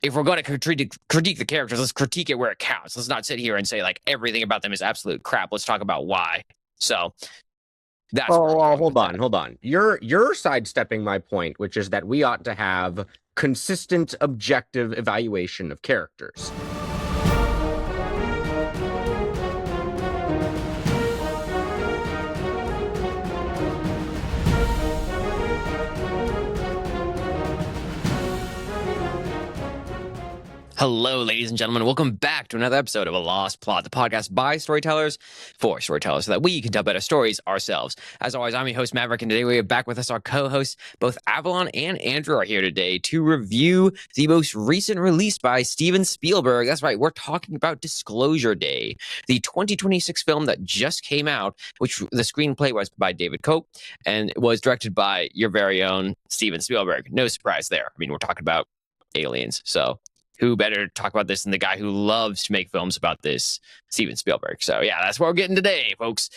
if we're going to critique the characters, let's critique it where it counts. Let's not sit here and say like everything about them is absolute crap. Let's talk about why. So that's hold on. You're sidestepping my point, which is that we ought to have consistent, objective evaluation of characters. Hello, ladies and gentlemen. Welcome back to another episode of A Lost Plot, the podcast by storytellers for storytellers so that we can tell better stories ourselves. As always, I'm your host, Maverick, and today we have back with us our co-hosts. Both Avalon and Andrew are here today to review the most recent release by Steven Spielberg. That's right, we're talking about Disclosure Day, the 2026 film that just came out, which the screenplay was by David Koch and was directed by your very own Steven Spielberg. No surprise there. I mean, we're talking about aliens, so who better to talk about this than the guy who loves to make films about this, Steven Spielberg. So yeah, that's what we're getting today, folks.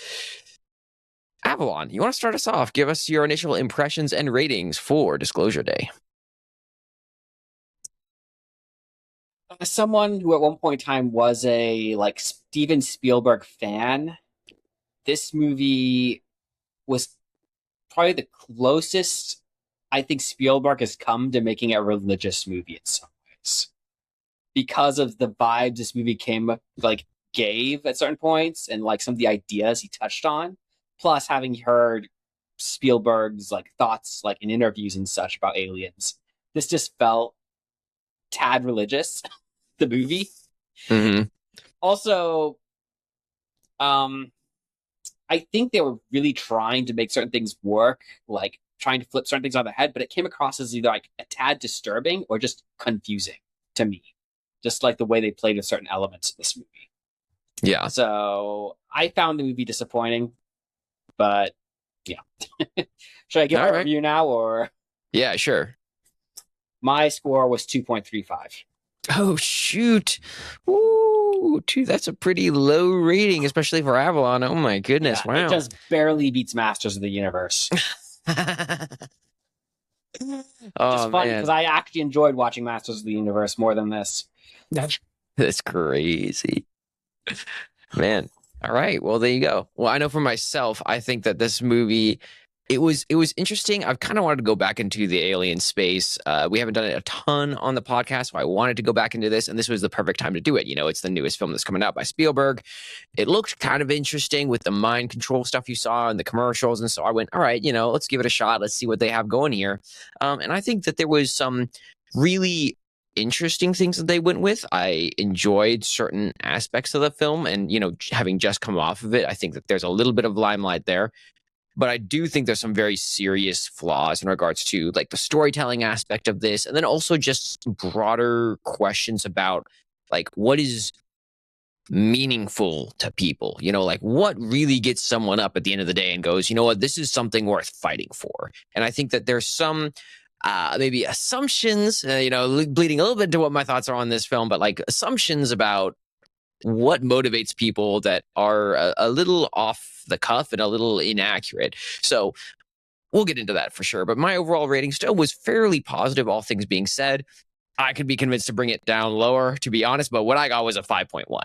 Avalon, you want to start us off? Give us your initial impressions and ratings for Disclosure Day. As someone who at one point in time was a Steven Spielberg fan, this movie was probably the closest I think Spielberg has come to making a religious movie in some ways, because of the vibes this movie gave at certain points and some of the ideas he touched on, plus having heard Spielberg's thoughts in interviews and such about aliens. This just felt tad religious, the movie. Mm-hmm. Also, I think they were really trying to make certain things work, trying to flip certain things on their head, but it came across as either a tad disturbing or just confusing to me. Just the way they played with certain elements of this movie. Yeah. So I found the movie disappointing, but yeah. Should I give a review now or? Yeah, sure. My score was 2.35. Oh, shoot. Ooh, that's a pretty low rating, especially for Avalon. Oh my goodness. Yeah, wow. It just barely beats Masters of the Universe. Just fun because I actually enjoyed watching Masters of the Universe more than this. That's crazy, man. All right, well, there you go. Well, I know for myself, I think that this movie, it was interesting. I've kind of wanted to go back into the alien space. We haven't done it a ton on the podcast, so I wanted to go back into this, and this was the perfect time to do it. You know, it's the newest film that's coming out by Spielberg. It looked kind of interesting with the mind control stuff you saw in the commercials, and so I went, all right, let's give it a shot. Let's see what they have going here. And I think that there was some really interesting things that they went with. I enjoyed certain aspects of the film, and having just come off of it, I think that there's a little bit of limelight there. But I do think there's some very serious flaws in regards to the storytelling aspect of this, and then also just broader questions about what is meaningful to people. What really gets someone up at the end of the day and goes, you know what, this is something worth fighting for. And I think that there's some maybe assumptions, bleeding a little bit into what my thoughts are on this film, but assumptions about what motivates people that are a little off the cuff and a little inaccurate. So we'll get into that for sure. But my overall rating still was fairly positive, all things being said. I could be convinced to bring it down lower, to be honest, but what I got was a 5.1.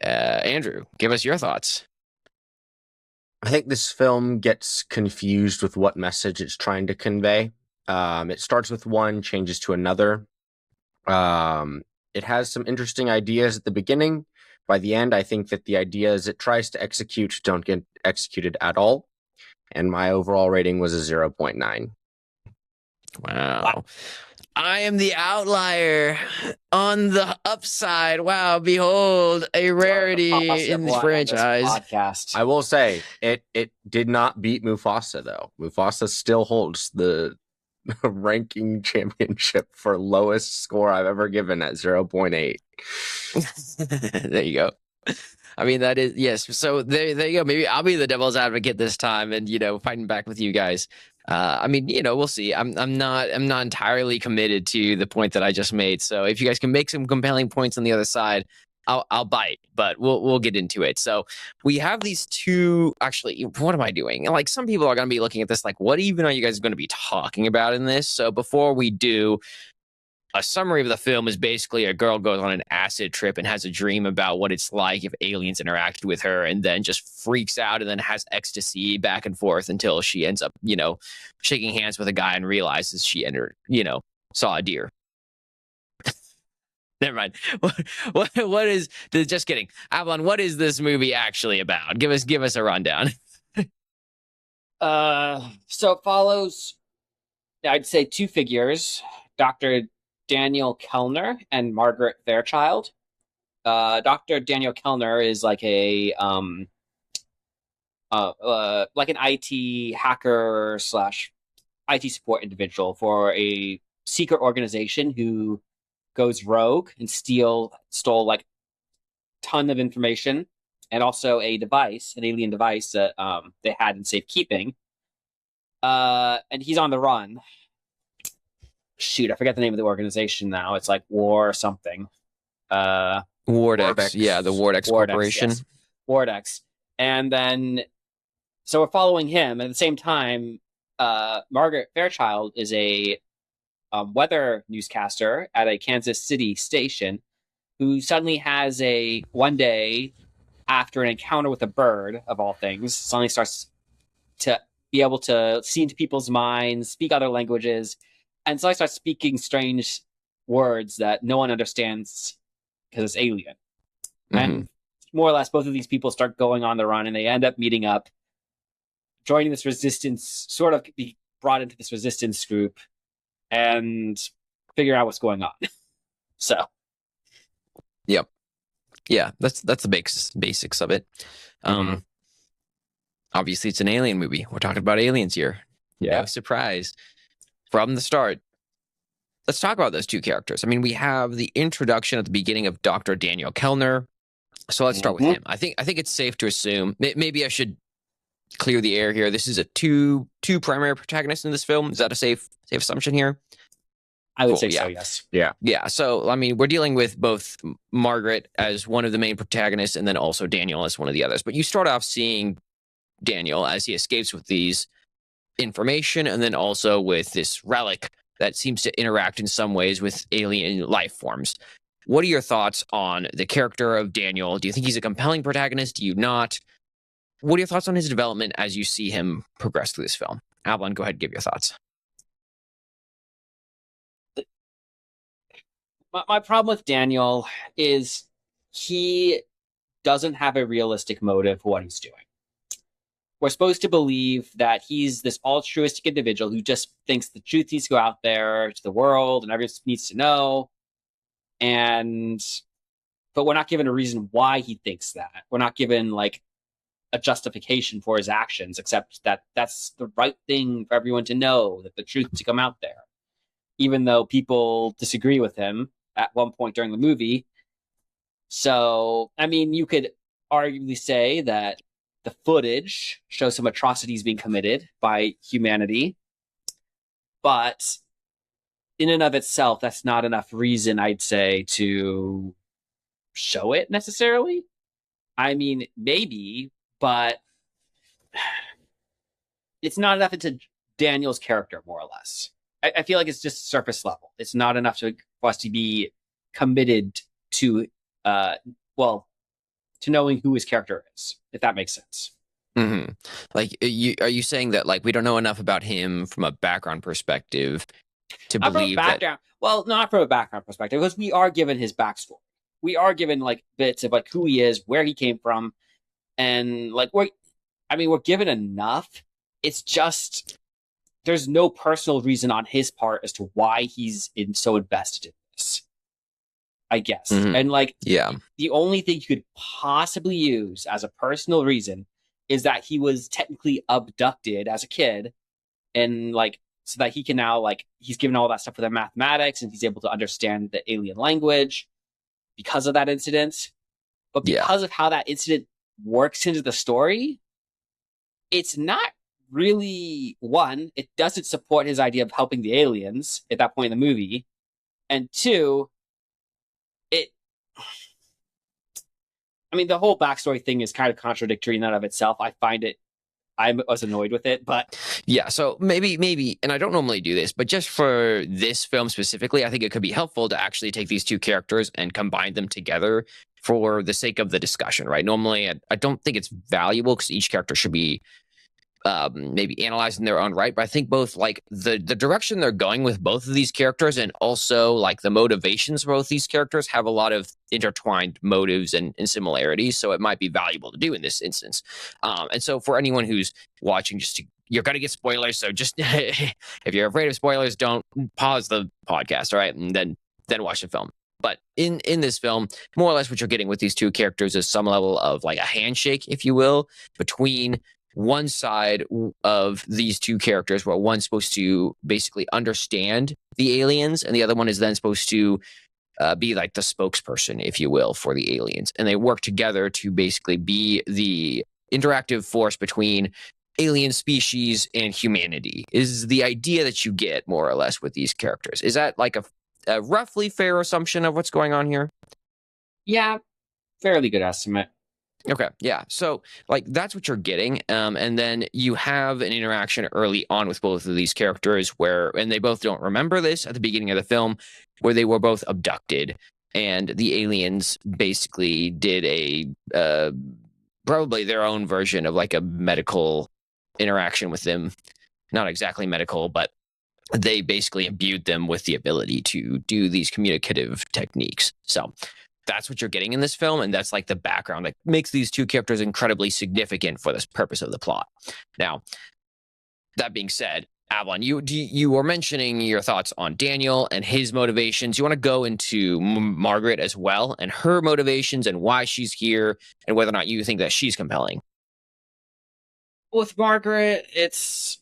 Andrew, give us your thoughts. I think this film gets confused with what message it's trying to convey. It starts with one, changes to another. It has some interesting ideas at the beginning. By the end, I think that the ideas it tries to execute don't get executed at all. And my overall rating was a 0.9. Wow. I am the outlier on the upside. Wow, behold, a rarity in the franchise. Podcast. I will say, it did not beat Mufasa, though. Mufasa still holds the ranking championship for lowest score I've ever given at 0.8. There you go. I mean, that is, yes. So there you go. Maybe I'll be the devil's advocate this time and, fighting back with you guys. I mean, we'll see. I'm not entirely committed to the point that I just made. So if you guys can make some compelling points on the other side, I'll bite, but we'll get into it. So we have these two. Actually, what am I doing? Like some people are going to be looking at this like, what even are you guys going to be talking about in this? So before we do, a summary of the film is basically a girl goes on an acid trip and has a dream about what it's like if aliens interacted with her, and then just freaks out and then has ecstasy back and forth until she ends up, shaking hands with a guy and realizes she saw a deer. Never mind. What is just kidding. Avalon, what is this movie actually about? Give us a rundown. So it follows, I'd say, two figures, Dr. Daniel Kellner and Margaret Fairchild. Dr. Daniel Kellner is like like an IT hacker slash IT support individual for a secret organization who goes rogue and stole like ton of information, and also an alien device that they had in safekeeping. And he's on the run. Shoot, I forget the name of the organization now. It's like War something. Wardex. Yeah, the Wardex Corporation. Yes. Wardex. And then, so we're following him. At the same time, Margaret Fairchild is a weather newscaster at a Kansas City station who suddenly has one day, after an encounter with a bird, of all things, suddenly starts to be able to see into people's minds, speak other languages, and suddenly starts speaking strange words that no one understands because it's alien. Mm-hmm. And more or less, both of these people start going on the run, and they end up meeting up, joining this resistance, sort of be brought into this resistance group, and figure out what's going on. So, yep, yeah, that's the basics of it. Obviously, it's an alien movie. We're talking about aliens here. Yeah, no surprise from the start. Let's talk about those two characters. I mean, we have the introduction at the beginning of Dr. Daniel Kellner. So let's start with him. I think it's safe to assume. Maybe I should clear the air here. This is a two primary protagonists in this film. Is that a safe assumption here? I would say so, yes. Yeah. So, I mean, we're dealing with both Margaret as one of the main protagonists and then also Daniel as one of the others. But you start off seeing Daniel as he escapes with these information and then also with this relic that seems to interact in some ways with alien life forms. What are your thoughts on the character of Daniel? Do you think he's a compelling protagonist? Do you not? What are your thoughts on his development as you see him progress through this film? Avalon, go ahead and give your thoughts. My problem with Daniel is he doesn't have a realistic motive for what he's doing. We're supposed to believe that he's this altruistic individual who just thinks the truth needs to go out there to the world and everyone needs to know. But we're not given a reason why he thinks that. We're not given like a justification for his actions, except that that's the right thing for everyone to know, that the truth to come out there. Even though people disagree with him at one point during the movie. So, I mean, you could arguably say that the footage shows some atrocities being committed by humanity, but in and of itself, that's not enough reason, I'd say, to show it necessarily. I mean, maybe, but it's not enough into Daniel's character, more or less. I feel like it's just surface level. It's not enough for us to be committed to, to knowing who his character is, if that makes sense. Mm-hmm. Like, are you saying that like we don't know enough about him from a background perspective to believe that? Well, not from a background perspective, because we are given his backstory. We are given like bits of like who he is, where he came from, and like we're given enough. It's just there's no personal reason on his part as to why he's so invested in this, I guess. Mm-hmm. And like, yeah, the only thing you could possibly use as a personal reason is that he was technically abducted as a kid, and like, so that he can now, like, he's given all that stuff for the mathematics and he's able to understand the alien language because of that incident. But because of how that incident works into the story, it's not really, one, it doesn't support his idea of helping the aliens at that point in the movie. And two, I mean, the whole backstory thing is kind of contradictory in and of itself. I was annoyed with it, but Yeah, so maybe, and I don't normally do this, but just for this film specifically, I think it could be helpful to actually take these two characters and combine them together for the sake of the discussion, right? Normally, I don't think it's valuable because each character should be maybe analyzed in their own right. But I think both like the direction they're going with both of these characters and also like the motivations for both these characters have a lot of intertwined motives and similarities. So it might be valuable to do in this instance. And so for anyone who's watching, you're going to get spoilers. So just if you're afraid of spoilers, don't pause the podcast. All right. And then watch the film. But in this film, more or less what you're getting with these two characters is some level of like a handshake, if you will, between one side of these two characters, where one's supposed to basically understand the aliens and the other one is then supposed to be like the spokesperson, if you will, for the aliens. And they work together to basically be the interactive force between alien species and humanity, is the idea that you get more or less with these characters. Is that like a roughly fair assumption of what's going on here? yeah, fairly good estimate. Okay, yeah. So, like, that's what you're getting. And then you have an interaction early on with both of these characters and they both don't remember this at the beginning of the film, where they were both abducted. And the aliens basically did probably their own version of like a medical interaction with them. Not exactly medical, but they basically imbued them with the ability to do these communicative techniques. So, that's what you're getting in this film, and that's like the background that makes these two characters incredibly significant for this purpose of the plot. Now, that being said, Avalon, you were mentioning your thoughts on Daniel and his motivations. You want to go into Margaret as well and her motivations and why she's here and whether or not you think that she's compelling. With Margaret, there's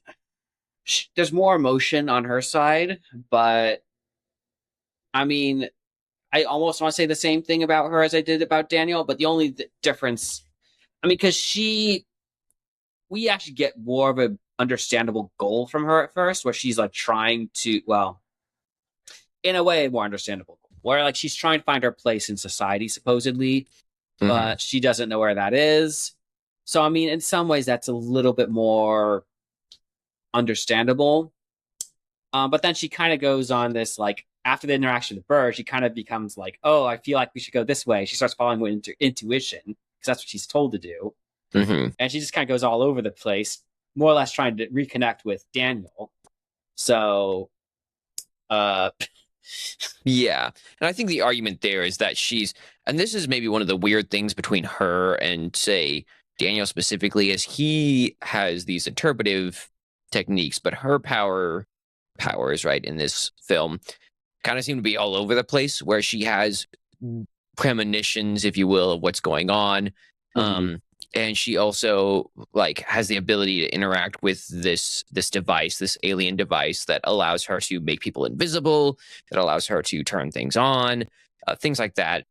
more emotion on her side, but I mean, I almost want to say the same thing about her as I did about Daniel, but the only difference, I mean, because we actually get more of an understandable goal from her at first, where she's like trying to, well, in a way, more understandable, where like she's trying to find her place in society, supposedly, but she doesn't know where that is. So, I mean, in some ways, that's a little bit more understandable. But then she kind of goes on this like, after the interaction with Burr, she kind of becomes like, oh, I feel like we should go this way. She starts following intuition because that's what she's told to do. And she just kind of goes all over the place, more or less trying to reconnect with Daniel. So, yeah. And I think the argument there is that and this is maybe one of the weird things between her and, say, Daniel specifically, is he has these interpretive techniques, but her powers, right, in this film kind of seem to be all over the place, where she has premonitions, if you will, of what's going on. And she also like has the ability to interact with this device, this alien device that allows her to make people invisible, that allows her to turn things on, things like that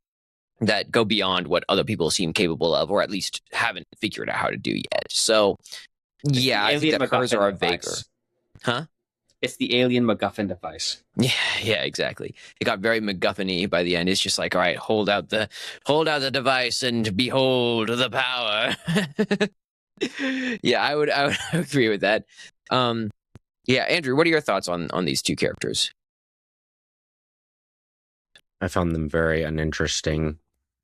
go beyond what other people seem capable of, or at least haven't figured out how to do yet. So yeah, I think that hers are vaguer. Huh? It's the alien MacGuffin device. Yeah, exactly. It got very MacGuffin-y by the end. It's just like, all right, hold out the device and behold the power. Yeah, I would agree with that. Yeah, Andrew, what are your thoughts on these two characters? I found them very uninteresting.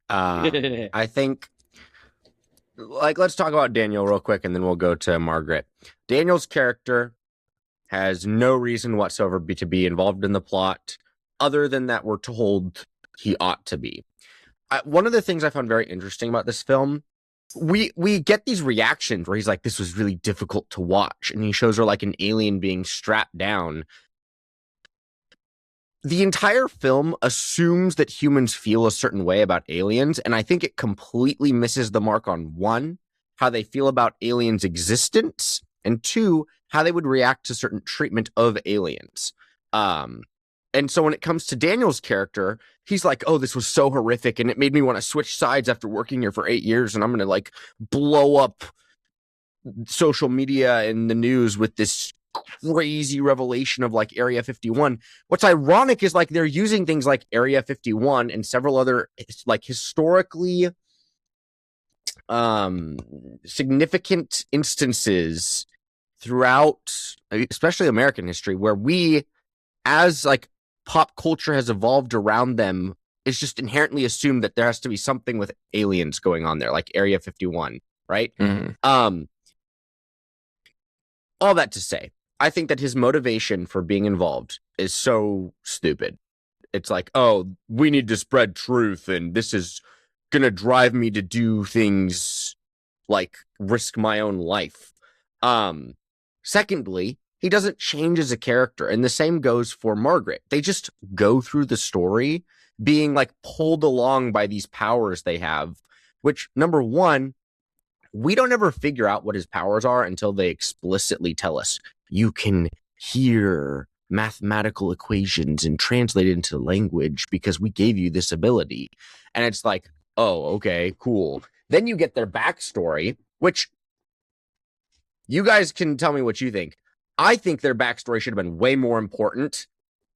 I think, like, let's talk about Daniel real quick, and then we'll go to Margaret. Daniel's character has no reason whatsoever to be involved in the plot, other than that we're told he ought to be. One of the things I found very interesting about this film, we get these reactions where he's like, this was really difficult to watch, and he shows her like an alien being strapped down. The entire film assumes that humans feel a certain way about aliens, and I think it completely misses the mark on, one, how they feel about aliens' existence, and two, how they would react to certain treatment of aliens. And so when it comes to Daniel's character, he's like, oh, this was so horrific, and it made me want to switch sides after working here for 8 years, and I'm going to like blow up social media and the news with this crazy revelation of like Area 51. What's ironic is like they're using things like Area 51 and several other like historically significant instances throughout, especially American history, where we, as like pop culture has evolved around them, it's just inherently assumed that there has to be something with aliens going on there, like Area 51, right? Mhm. All that to say, I think that his motivation for being involved is so stupid. It's like, oh, we need to spread truth, and this is gonna drive me to do things like risk my own life. Secondly, he doesn't change as a character, and the same goes for Margaret. They just go through the story being like pulled along by these powers they have, which, number one, we don't ever figure out what his powers are until they explicitly tell us. You can hear mathematical equations and translate it into language because we gave you this ability. And it's like, oh, okay, cool. Then you get their backstory, which you guys can tell me what you think. I think their backstory should have been way more important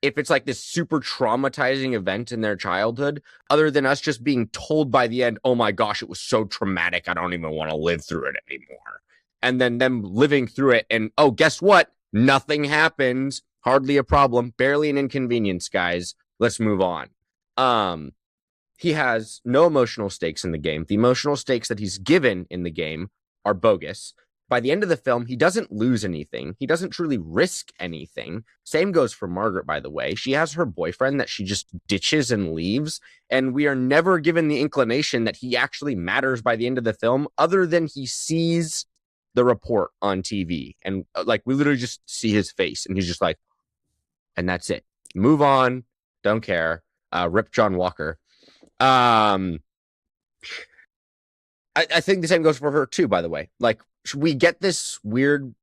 if it's like this super traumatizing event in their childhood, other than us just being told by the end, oh my gosh, it was so traumatic, I don't even want to live through it anymore. And then them living through it, and oh, guess what? Nothing happens. Hardly a problem. Barely an inconvenience, guys. Let's move on. He has no emotional stakes in the game. The emotional stakes that he's given in the game are bogus. By the end of the film, he doesn't lose anything. He doesn't truly risk anything. Same goes for Margaret, by the way. She has her boyfriend that she just ditches and leaves, and we are never given the inclination that he actually matters by the end of the film, other than he sees the report on TV. And like, we literally just see his face, and he's just like, and that's it. Move on. Don't care. Rip John Walker. I think the same goes for her too, by the way. Like, we get this weird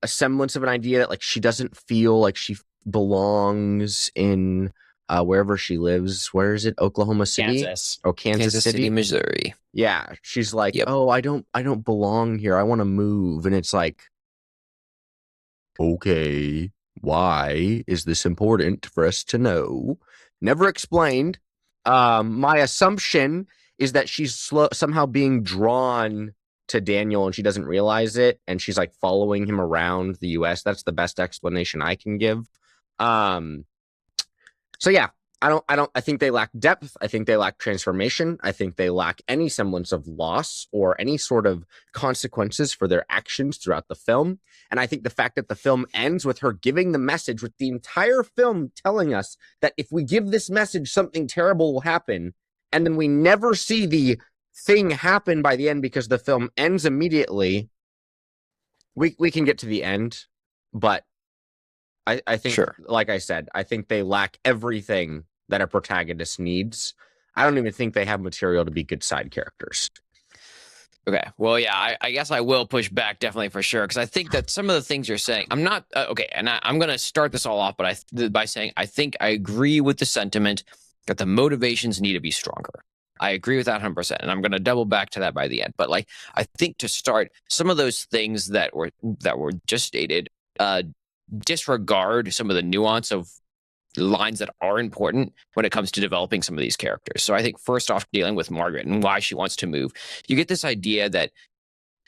semblance of an idea that like she doesn't feel like she belongs in wherever she lives. Where is it? Oklahoma City? Kansas. Oh, Kansas City, Missouri. Yeah, she's like, Yep. oh, I don't belong here. I want to move. And it's like, okay, why is this important for us to know? Never explained. My assumption is that she's somehow being drawn to Daniel and she doesn't realize it, and she's like following him around the US. That's the best explanation I can give. So yeah, I think they lack depth. I think they lack transformation. I think they lack any semblance of loss or any sort of consequences for their actions throughout the film. And I think the fact that the film ends with her giving the message, with the entire film telling us that if we give this message, something terrible will happen. And then we never see the thing happen by the end because the film ends immediately. We can get to the end, but I think, Sure. like I said, I think they lack everything that a protagonist needs. I don't even think they have material to be good side characters. Okay. Well, yeah, I guess I will push back definitely for sure, because I think that some of the things you're saying, I'm not okay, and I'm going to start this all off, but by saying I think I agree with the sentiment that the motivations need to be stronger. I agree with that 100%, and I'm going to double back to that by the end. But like, I think to start, some of those things that were just stated, disregard some of the nuance of lines that are important when it comes to developing some of these characters. So I think first off, dealing with Margaret and why she wants to move, you get this idea that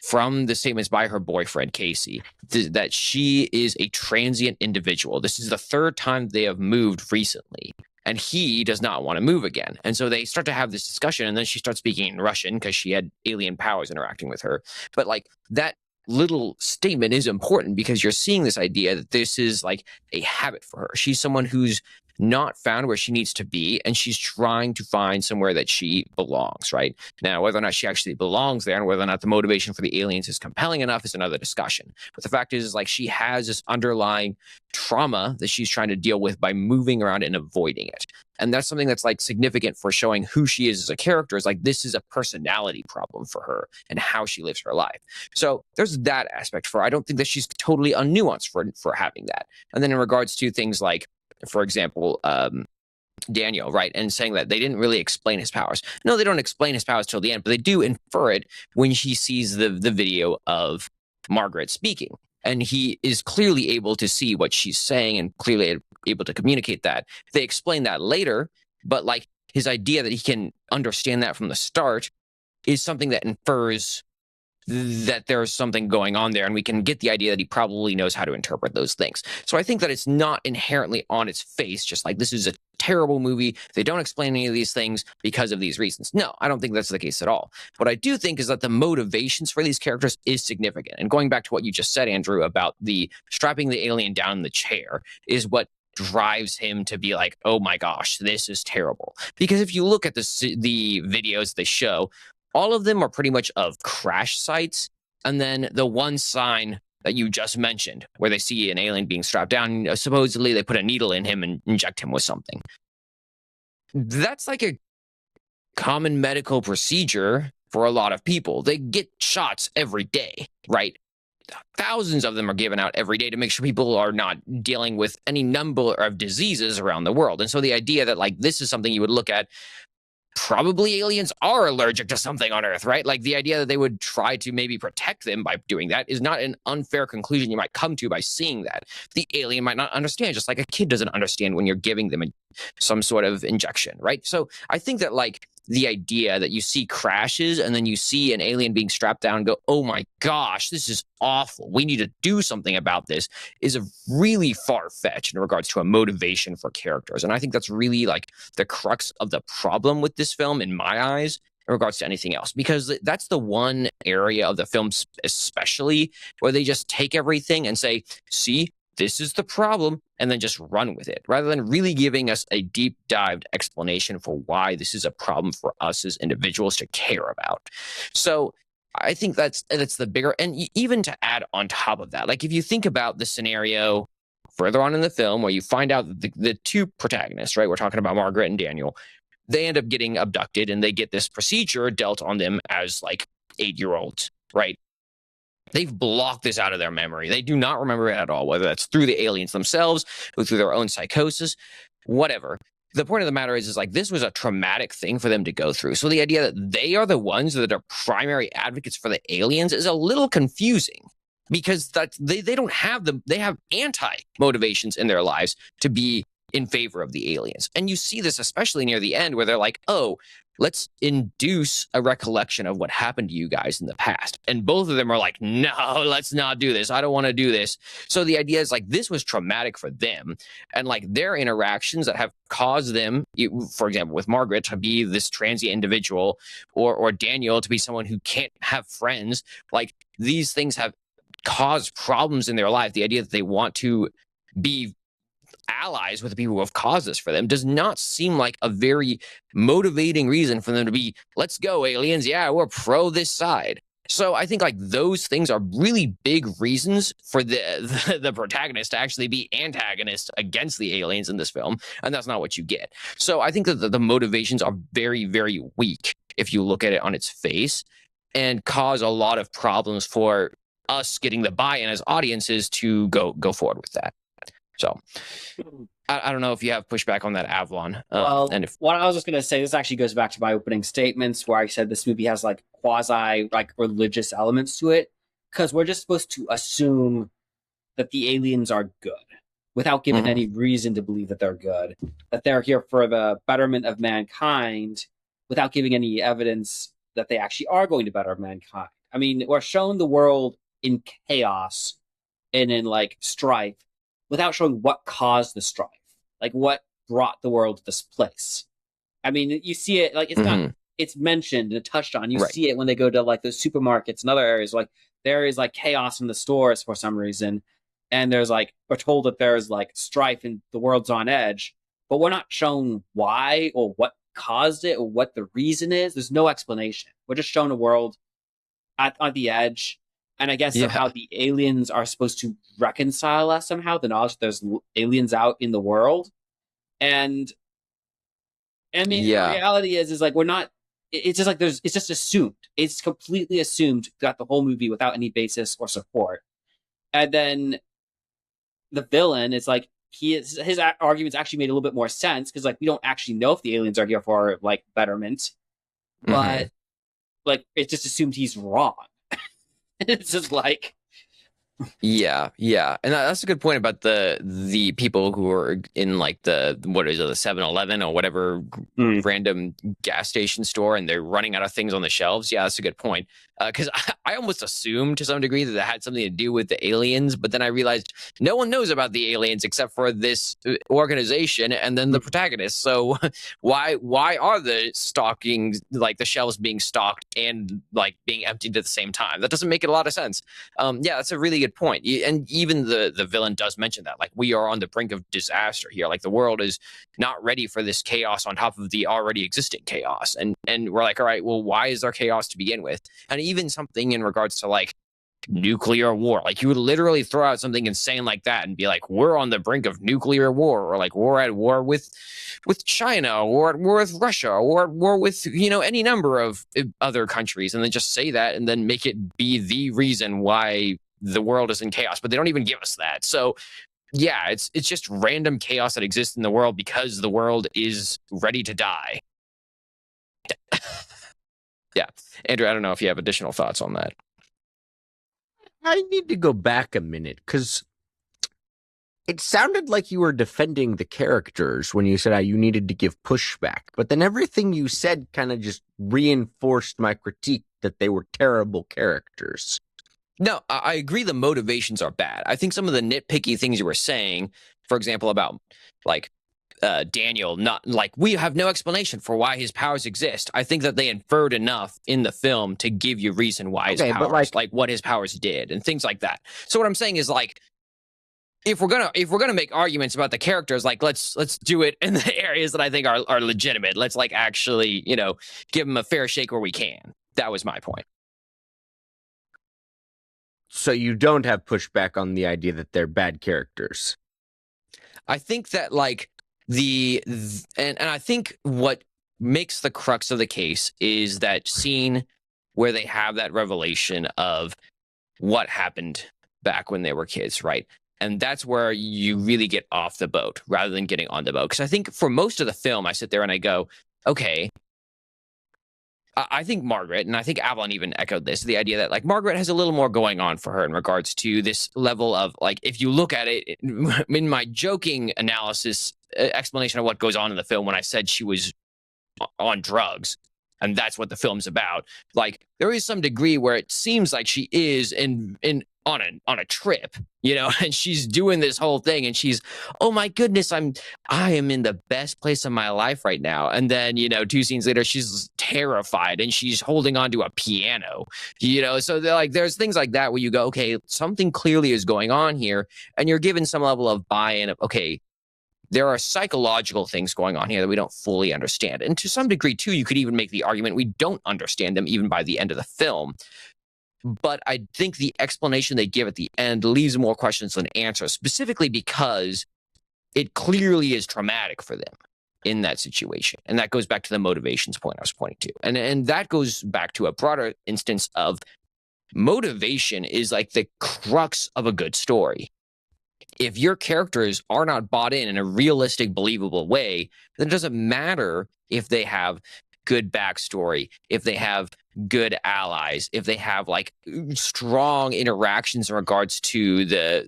from the statements by her boyfriend, Casey, that she is a transient individual. This is the third time they have moved recently, and he does not want to move again. And so they start to have this discussion, and then she starts speaking in Russian because she had alien powers interacting with her. But like, that little statement is important because you're seeing this idea that this is like a habit for her. She's someone who's not found where she needs to be, and she's trying to find somewhere that she belongs, right? Now, whether or not she actually belongs there and whether or not the motivation for the aliens is compelling enough is another discussion. But the fact is like, she has this underlying trauma that she's trying to deal with by moving around and avoiding it. And that's something that's like significant for showing who she is as a character. Is like, this is a personality problem for her and how she lives her life. So there's that aspect for her. I don't think that she's totally unnuanced for having that. And then in regards to things like, for example, Daniel, right, and saying that they didn't really explain his powers. No, they don't explain his powers till the end, but they do infer it when she sees the video of Margaret speaking. And he is clearly able to see what she's saying and clearly able to communicate that. They explain that later, but like, his idea that he can understand that from the start is something that infers that there's something going on there, and we can get the idea that he probably knows how to interpret those things. So I think that it's not inherently on its face just like this is a terrible movie, they don't explain any of these things because of these reasons. No, I don't think that's the case at all. What I do think is that the motivations for these characters is significant. And going back to what you just said, Andrew, about the strapping the alien down in the chair is what drives him to be like, oh my gosh, this is terrible. Because if you look at the videos they show, all of them are pretty much of crash sites. And then the one sign that you just mentioned, where they see an alien being strapped down, supposedly they put a needle in him and inject him with something. That's like a common medical procedure for a lot of people. They get shots every day, right? Thousands of them are given out every day to make sure people are not dealing with any number of diseases around the world. And so the idea that like this is something you would look at, probably aliens are allergic to something on Earth, right? Like the idea that they would try to maybe protect them by doing that is not an unfair conclusion you might come to by seeing that. The alien might not understand, just like a kid doesn't understand when you're giving them some sort of injection, right? So I think that like the idea that you see crashes and then you see an alien being strapped down and go, oh my gosh, this is awful, we need to do something about this, is a really far-fetched in regards to a motivation for characters. And I think that's really like the crux of the problem with this film in my eyes in regards to anything else, because that's the one area of the film especially where they just take everything and say, see, this is the problem, and then just run with it, rather than really giving us a deep dived explanation for why this is a problem for us as individuals to care about. So I think that's the bigger, and even to add on top of that, like if you think about the scenario further on in the film where you find out that the two protagonists, right, we're talking about Margaret and Daniel, they end up getting abducted and they get this procedure dealt on them as like 8-year-olds, right? They've blocked this out of their memory. They do not remember it at all, whether that's through the aliens themselves or through their own psychosis, whatever. The point of the matter is like this was a traumatic thing for them to go through. So the idea that they are the ones that are primary advocates for the aliens is a little confusing, because that they don't have them. They have anti-motivations in their lives to be in favor of the aliens. And you see this especially near the end where they're like, oh, let's induce a recollection of what happened to you guys in the past. And both of them are like, no, let's not do this. I don't want to do this. So the idea is like, this was traumatic for them. And like their interactions that have caused them, for example, with Margaret to be this transient individual, or Daniel to be someone who can't have friends, like these things have caused problems in their life. The idea that they want to be allies with the people who have caused this for them does not seem like a very motivating reason for them to be, let's go aliens, yeah, we're pro this side. So I think like those things are really big reasons for the protagonist to actually be antagonist against the aliens in this film, and that's not what you get. So I think that the motivations are very, very weak if you look at it on its face, and cause a lot of problems for us getting the buy-in as audiences to go forward with that. So I don't know if you have pushback on that, Avalon. Well, and if what I was just going to say, this actually goes back to my opening statements where I said this movie has like quasi like religious elements to it, because we're just supposed to assume that the aliens are good without giving any reason to believe that they're good, that they're here for the betterment of mankind without giving any evidence that they actually are going to better mankind. I mean, we're shown the world in chaos and in like strife, without showing what caused the strife, like what brought the world to this place. I mean, you see it, like it's not, it's mentioned and touched on. You see it when they go to like those supermarkets and other areas, like there is like chaos in the stores for some reason. And there's like, we're told that there's like strife and the world's on edge, but we're not shown why or what caused it or what the reason is. There's no explanation. We're just shown a world on the edge. And I guess somehow the aliens are supposed to reconcile us somehow, the knowledge that there's aliens out in the world. And I mean, the reality is like, we're not, it's just like, it's just assumed. It's completely assumed throughout the whole movie without any basis or support. And then the villain is like, his arguments actually made a little bit more sense, because like, we don't actually know if the aliens are here for like betterment, but like, it's just assumed he's wrong. It's just like, Yeah, yeah, and that's a good point about the people who are in like the what is it, the 7-Eleven or whatever Mm. random gas station store, and they're running out of things on the shelves. Yeah, that's a good point. Because I almost assumed to some degree that it had something to do with the aliens, but then I realized no one knows about the aliens except for this organization and then the protagonists. So why are the stocking like the shelves being stocked and like being emptied at the same time? That doesn't make a lot of sense. Yeah, that's a really good point. And even the villain does mention that, like, we are on the brink of disaster here. Like, the world is not ready for this chaos on top of the already existing chaos. And we're like, all right, well, why is there chaos to begin with? And even something in regards to like nuclear war. Like, you would literally throw out something insane like that and be like, we're on the brink of nuclear war, or like we're at war with China, or at war with Russia, or at war with, any number of other countries, and then just say that and then make it be the reason why the world is in chaos. But they don't even give us that. So yeah, it's just random chaos that exists in the world because the world is ready to die. Yeah. Andrew, I don't know if you have additional thoughts on that. I need to go back a minute because it sounded like you were defending the characters when you said how you needed to give pushback, but then everything you said kind of just reinforced my critique that they were terrible characters. No, I agree the motivations are bad. I think some of the nitpicky things you were saying, for example, about like Daniel, not like we have no explanation for why his powers exist. I think that they inferred enough in the film to give you reason why his Okay, but powers, like what his powers did and things like that. So what I'm saying is like, if we're gonna make arguments about the characters, like let's do it in the areas that I think are legitimate. Let's like actually, give them a fair shake where we can. That was my point. So you don't have pushback on the idea that they're bad characters. I think that like and I think what makes the crux of the case is that scene where they have that revelation of what happened back when they were kids, right? And that's where you really get off the boat rather than getting on the boat. Because I think for most of the film, I sit there and I go, okay, I think Margaret, and I think Avalon even echoed this, the idea that like Margaret has a little more going on for her in regards to this level of like, if you look at it in my joking analysis, explanation of what goes on in the film when I said she was on drugs, and that's what the film's about. Like, there is some degree where it seems like she is on a trip, and she's doing this whole thing, and she's, oh my goodness, I am in the best place of my life right now. And then, 2 scenes later, she's terrified and she's holding onto a piano, so like, there's things like that where you go, okay, something clearly is going on here, and you're given some level of buy-in of, okay, there are psychological things going on here that we don't fully understand. And to some degree, too, you could even make the argument we don't understand them even by the end of the film. But I think the explanation they give at the end leaves more questions than answers, specifically because it clearly is traumatic for them in that situation. And that goes back to the motivations point I was pointing to. And that goes back to a broader instance of motivation is like the crux of a good story. If your characters are not bought in a realistic, believable way, then it doesn't matter if they have good backstory, if they have good allies, if they have like strong interactions in regards to the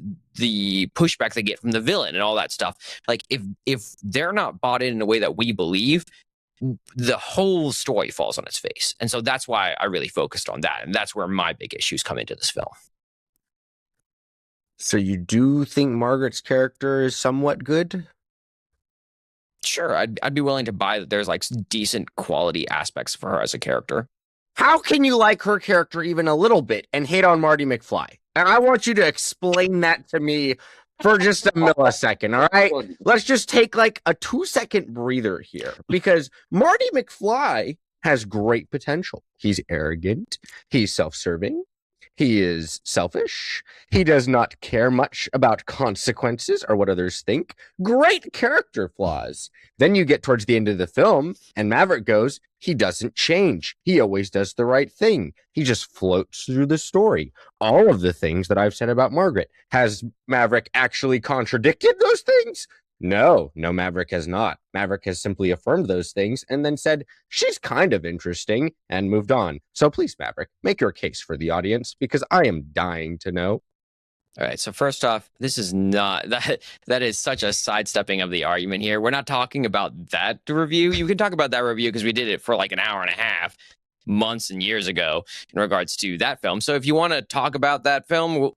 pushback they get from the villain and all that stuff. Like, if they're not bought in a way that we believe, the whole story falls on its face. And so that's why I really focused on that, and that's where my big issues come into this film. So you do think Margaret's character is somewhat good? Sure, I'd be willing to buy that there's like decent quality aspects for her as a character. How can you like her character even a little bit and hate on Marty McFly? And I want you to explain that to me for just a millisecond, all right? Let's just take like a 2-second breather here, because Marty McFly has great potential. He's arrogant, he's self-serving, he is selfish. He does not care much about consequences or what others think. Great character flaws. Then you get towards the end of the film, and Maverick goes, he doesn't change. He always does the right thing. He just floats through the story. All of the things that I've said about Margaret. Has Maverick actually contradicted those things? No, Maverick has not. Maverick has simply affirmed those things and then said, she's kind of interesting, and moved on. So please, Maverick, make your case for the audience, because I am dying to know. All right. So first off, this is not that is such a sidestepping of the argument here. We're not talking about that review. You can talk about that review because we did it for like an hour and a half, months and years ago in regards to that film. So if you want to talk about that film,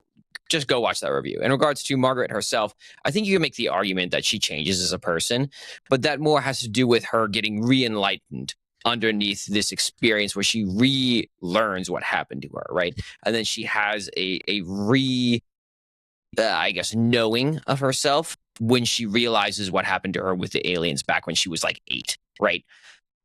just go watch that review. In regards to Margaret herself, I think you can make the argument that she changes as a person, but that more has to do with her getting re-enlightened underneath this experience where she relearns what happened to her, right? And then she has a I guess, knowing of herself when she realizes what happened to her with the aliens back when she was like 8, right?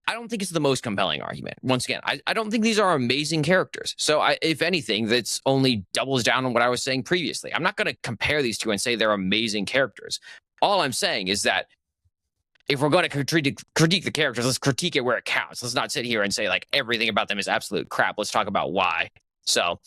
I don't think it's the most compelling argument. Once again, I don't think these are amazing characters. So, if anything, that's only doubles down on what I was saying previously. I'm not going to compare these two and say they're amazing characters. All I'm saying is that if we're going to critique the characters, let's critique it where it counts. Let's not sit here and say like everything about them is absolute crap. Let's talk about why. So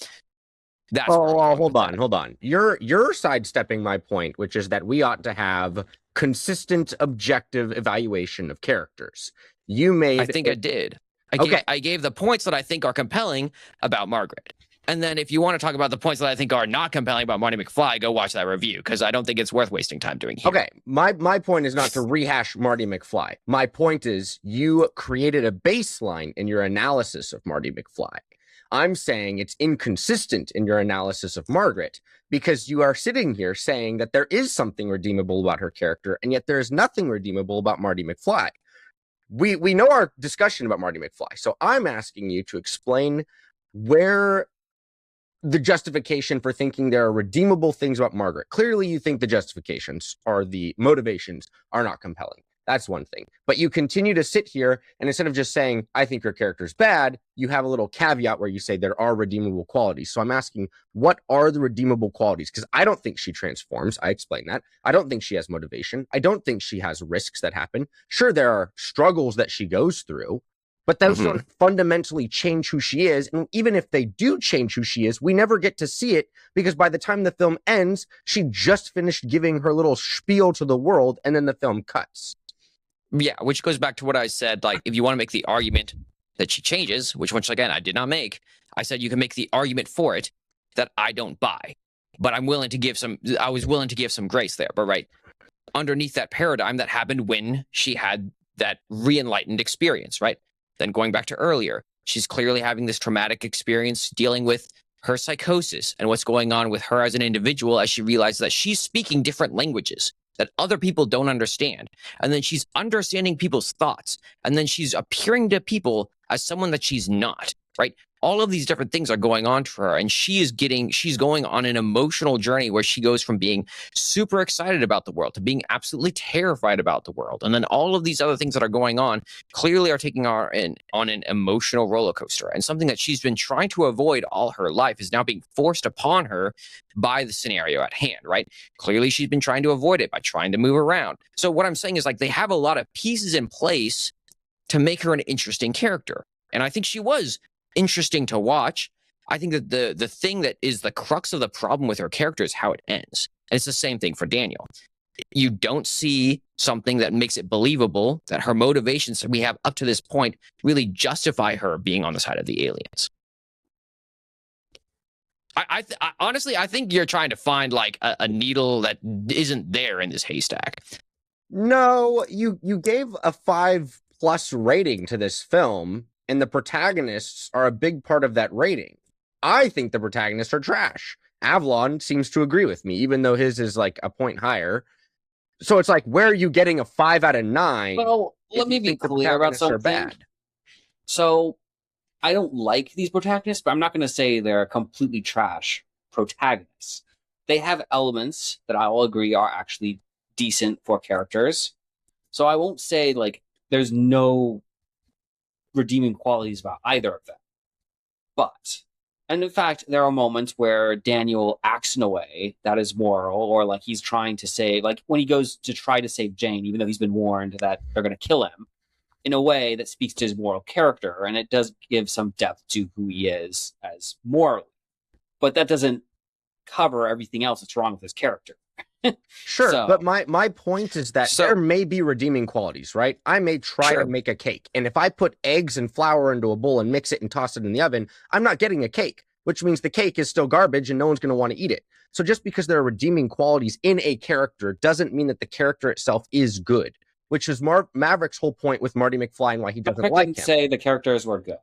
that's hold on. You're sidestepping my point, which is that we ought to have consistent, objective evaluation of characters. I think I did. I gave the points that I think are compelling about Margaret. And then if you want to talk about the points that I think are not compelling about Marty McFly, go watch that review because I don't think it's worth wasting time doing here. Okay, my point is not to rehash Marty McFly. My point is you created a baseline in your analysis of Marty McFly. I'm saying it's inconsistent in your analysis of Margaret because you are sitting here saying that there is something redeemable about her character, and yet there is nothing redeemable about Marty McFly. We know our discussion about Marty McFly, so I'm asking you to explain where the justification for thinking there are redeemable things about Margaret. Clearly, you think the justifications or the motivations are not compelling. That's one thing. But you continue to sit here, and instead of just saying, I think your character's bad, you have a little caveat where you say there are redeemable qualities. So I'm asking, what are the redeemable qualities? Because I don't think she transforms. I explained that. I don't think she has motivation. I don't think she has risks that happen. Sure, there are struggles that she goes through, but those don't fundamentally change who she is. And even if they do change who she is, we never get to see it because by the time the film ends, she just finished giving her little spiel to the world and then the film cuts. Yeah, which goes back to what I said. Like, if you want to make the argument that she changes, which once again, I did not make, I said you can make the argument for it that I don't buy. But I was willing to give some grace there. But right, underneath that paradigm that happened when she had that re-enlightened experience, right? Then going back to earlier, she's clearly having this traumatic experience dealing with her psychosis and what's going on with her as an individual as she realizes that she's speaking different languages that other people don't understand. And then she's understanding people's thoughts. And then she's appearing to people as someone that she's not, right? All of these different things are going on for her. And she's going on an emotional journey where she goes from being super excited about the world to being absolutely terrified about the world. And then all of these other things that are going on clearly are taking her on an emotional roller coaster. And something that she's been trying to avoid all her life is now being forced upon her by the scenario at hand, right? Clearly she's been trying to avoid it by trying to move around. So what I'm saying is like they have a lot of pieces in place to make her an interesting character. And I think she was interesting to watch. I think that the thing that is the crux of the problem with her character is how it ends. And it's the same thing for Daniel. You don't see something that makes it believable that her motivations that we have up to this point really justify her being on the side of the aliens. I honestly, I think you're trying to find like a needle that isn't there in this haystack. No, you gave a 5+ rating to this film, and the protagonists are a big part of that rating. I think the protagonists are trash. Avalon seems to agree with me, even though his is like a point higher. So it's like, where are you getting a 5 out of 9? Well, let me be clear about something. Bad? So I don't like these protagonists, but I'm not going to say they're completely trash protagonists. They have elements that I will agree are actually decent for characters. So I won't say like there's no redeeming qualities about either of them. But, and in fact, there are moments where Daniel acts in a way that is moral, or like he's trying to save, like when he goes to try to save Jane, even though he's been warned that they're going to kill him, in a way that speaks to his moral character, and it does give some depth to who he is as morally. But that doesn't cover everything else that's wrong with his character. Sure, but my point is that there may be redeeming qualities, right? I may try to make a cake, and if I put eggs and flour into a bowl and mix it and toss it in the oven, I'm not getting a cake. which means the cake is still garbage and no one's going to want to eat it. So just because there are redeeming qualities in a character doesn't mean that the character itself is good, which is Maverick's whole point with Marty McFly and why he doesn't like him. Didn't say the characters were good.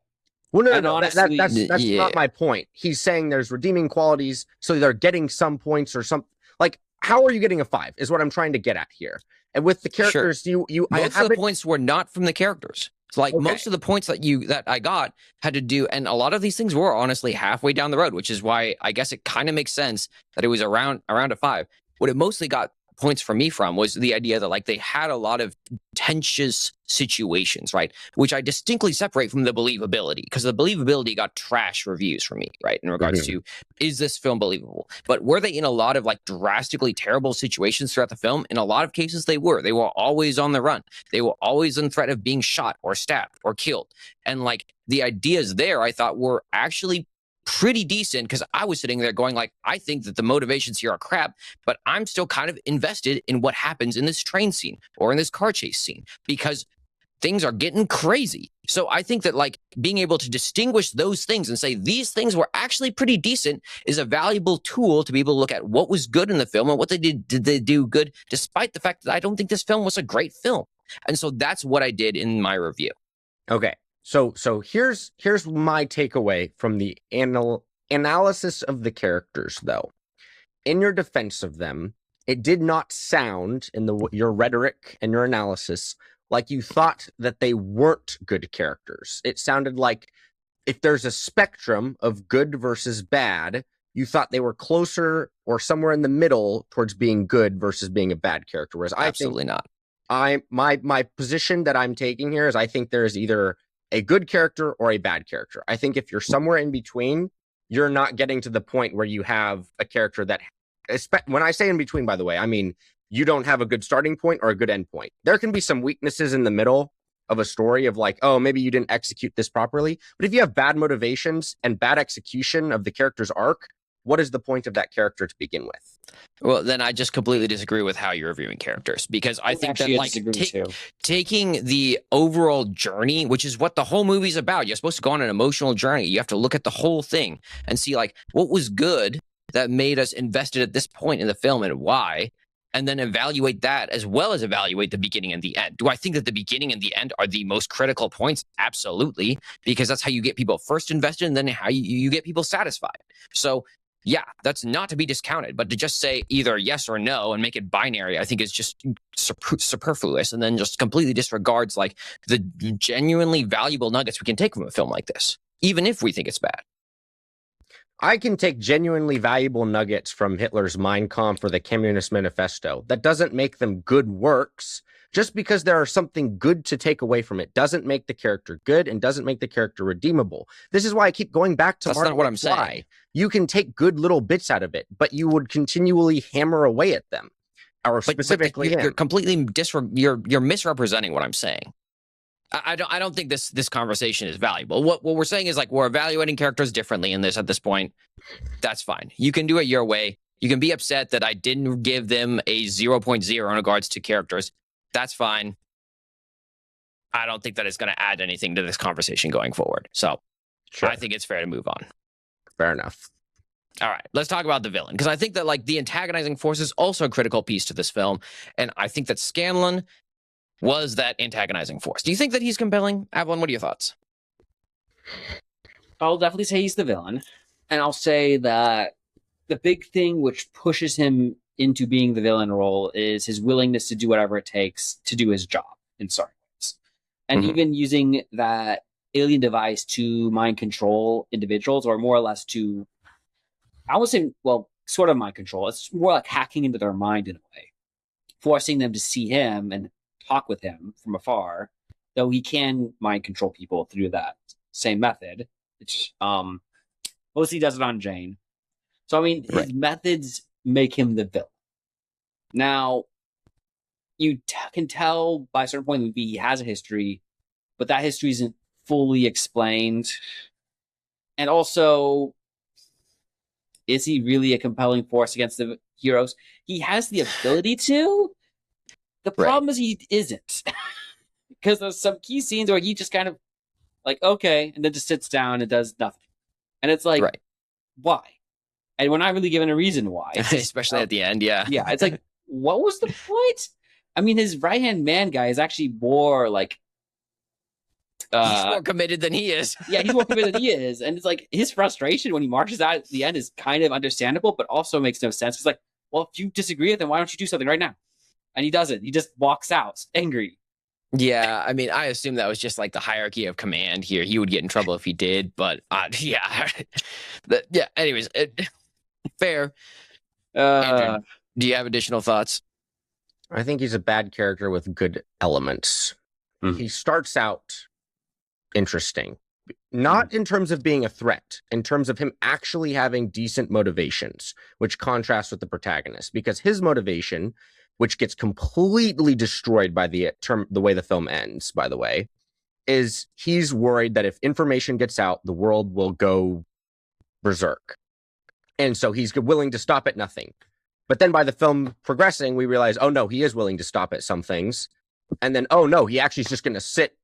Well, no, And honestly, that's not my point. He's saying there's redeeming qualities, so they're getting some points or some. Like, how are you getting a 5? Is what I'm trying to get at here. And with the characters, most of the points were not from the characters. It's like most of the points that I got had to do, and a lot of these things were honestly halfway down the road, which is why I guess it kind of makes sense that it was around a 5. What it mostly got points from me from was the idea that like they had a lot of tensious situations, right? Which I distinctly separate from the believability, because the believability got trash reviews from me, right? In regards to, is this film believable? But were they in a lot of like drastically terrible situations throughout the film? In a lot of cases, they were. They were always on the run. They were always in threat of being shot or stabbed or killed. And like the ideas there, I thought were actually pretty decent, because I was sitting there going like, I think that the motivations here are crap, but I'm still kind of invested in what happens in this train scene or in this car chase scene, because things are getting crazy. So I think that like being able to distinguish those things and say these things were actually pretty decent is a valuable tool to be able to look at what was good in the film and what they did they do good, despite the fact that I don't think this film was a great film. And so that's what I did in my review. Okay. So here's my takeaway from the analysis of the characters, though. In your defense of them, it did not sound in your rhetoric and your analysis like you thought that they weren't good characters. It sounded like if there's a spectrum of good versus bad, you thought they were closer or somewhere in the middle towards being good versus being a bad character. Whereas Absolutely not. My position that I'm taking here is I think there is either a good character or a bad character. I think if you're somewhere in between, you're not getting to the point where you have a character that, when I say in between, by the way, I mean you don't have a good starting point or a good end point. There can be some weaknesses in the middle of a story of like, oh, maybe you didn't execute this properly. But if you have bad motivations and bad execution of the character's arc, what is the point of that character to begin with? Well, then I just completely disagree with how you're reviewing characters, because I think that like taking the overall journey, which is what the whole movie's about, you're supposed to go on an emotional journey. You have to look at the whole thing and see like what was good that made us invested at this point in the film and why, and then evaluate that as well as evaluate the beginning and the end. Do I think that the beginning and the end are the most critical points? Absolutely, because that's how you get people first invested and then how you get people satisfied. So yeah, that's not to be discounted, but to just say either yes or no and make it binary, I think is just superfluous, and then just completely disregards like the genuinely valuable nuggets we can take from a film like this, even if we think it's bad. I can take genuinely valuable nuggets from Hitler's Mein Kampf or the Communist Manifesto. That doesn't make them good works. Just because there is something good to take away from it doesn't make the character good and doesn't make the character redeemable. This is why I keep going back to That's not what I'm saying. You can take good little bits out of it, but you would continually hammer away at them. Or specifically, you're completely you're misrepresenting what I'm saying. I don't think this conversation is valuable. What we're saying is like we're evaluating characters differently in this at this point. That's fine. You can do it your way. You can be upset that I didn't give them a 0.0 in regards to characters. That's fine. I don't think that it's going to add anything to this conversation going forward. So sure. I think it's fair to move on. Fair enough. All right, let's talk about the villain, because I think that like the antagonizing force is also a critical piece to this film, and I think that Scanlon was that antagonizing force. Do you think that he's compelling? Avalon, what are your thoughts? I'll definitely say he's the villain, and I'll say that the big thing which pushes him into being the villain role is his willingness to do whatever it takes to do his job in certain ways, and even using that alien device to mind control individuals, or more or less to, I would say, well, sort of mind control. It's more like hacking into their mind in a way, forcing them to see him and talk with him from afar, though he can mind control people through that same method, which mostly does it on Jane. So, I mean, his methods make him the villain. Now, you can tell by a certain point that he has a history, but that history isn't fully explained. And also, is he really a compelling force against the heroes? He has the ability to. The problem is he isn't. Because there's some key scenes where he just kind of like, okay, and then just sits down and does nothing. And it's like, why? And we're not really given a reason why. It's just, Especially at the end. Yeah. yeah, it's like, what was the point? I mean, his right hand man guy is actually more like, He's more committed than he is. yeah, he's more committed than he is, and it's like his frustration when he marches out at the end is kind of understandable, but also makes no sense. It's like, well, if you disagree with him, why don't you do something right now? And he doesn't. He just walks out angry. Yeah, I mean, I assume that was just like the hierarchy of command here. He would get in trouble if he did, but yeah, yeah. Anyways, fair. Andrew, do you have additional thoughts? I think he's a bad character with good elements. He starts out interesting, not in terms of being a threat, in terms of him actually having decent motivations, which contrasts with the protagonist, because his motivation, which gets completely destroyed by the way the film ends, by the way, is he's worried that if information gets out, the world will go berserk. And so he's willing to stop at nothing. But then by the film progressing, we realize, oh no, he is willing to stop at some things. And then, oh no, he actually is just going to sit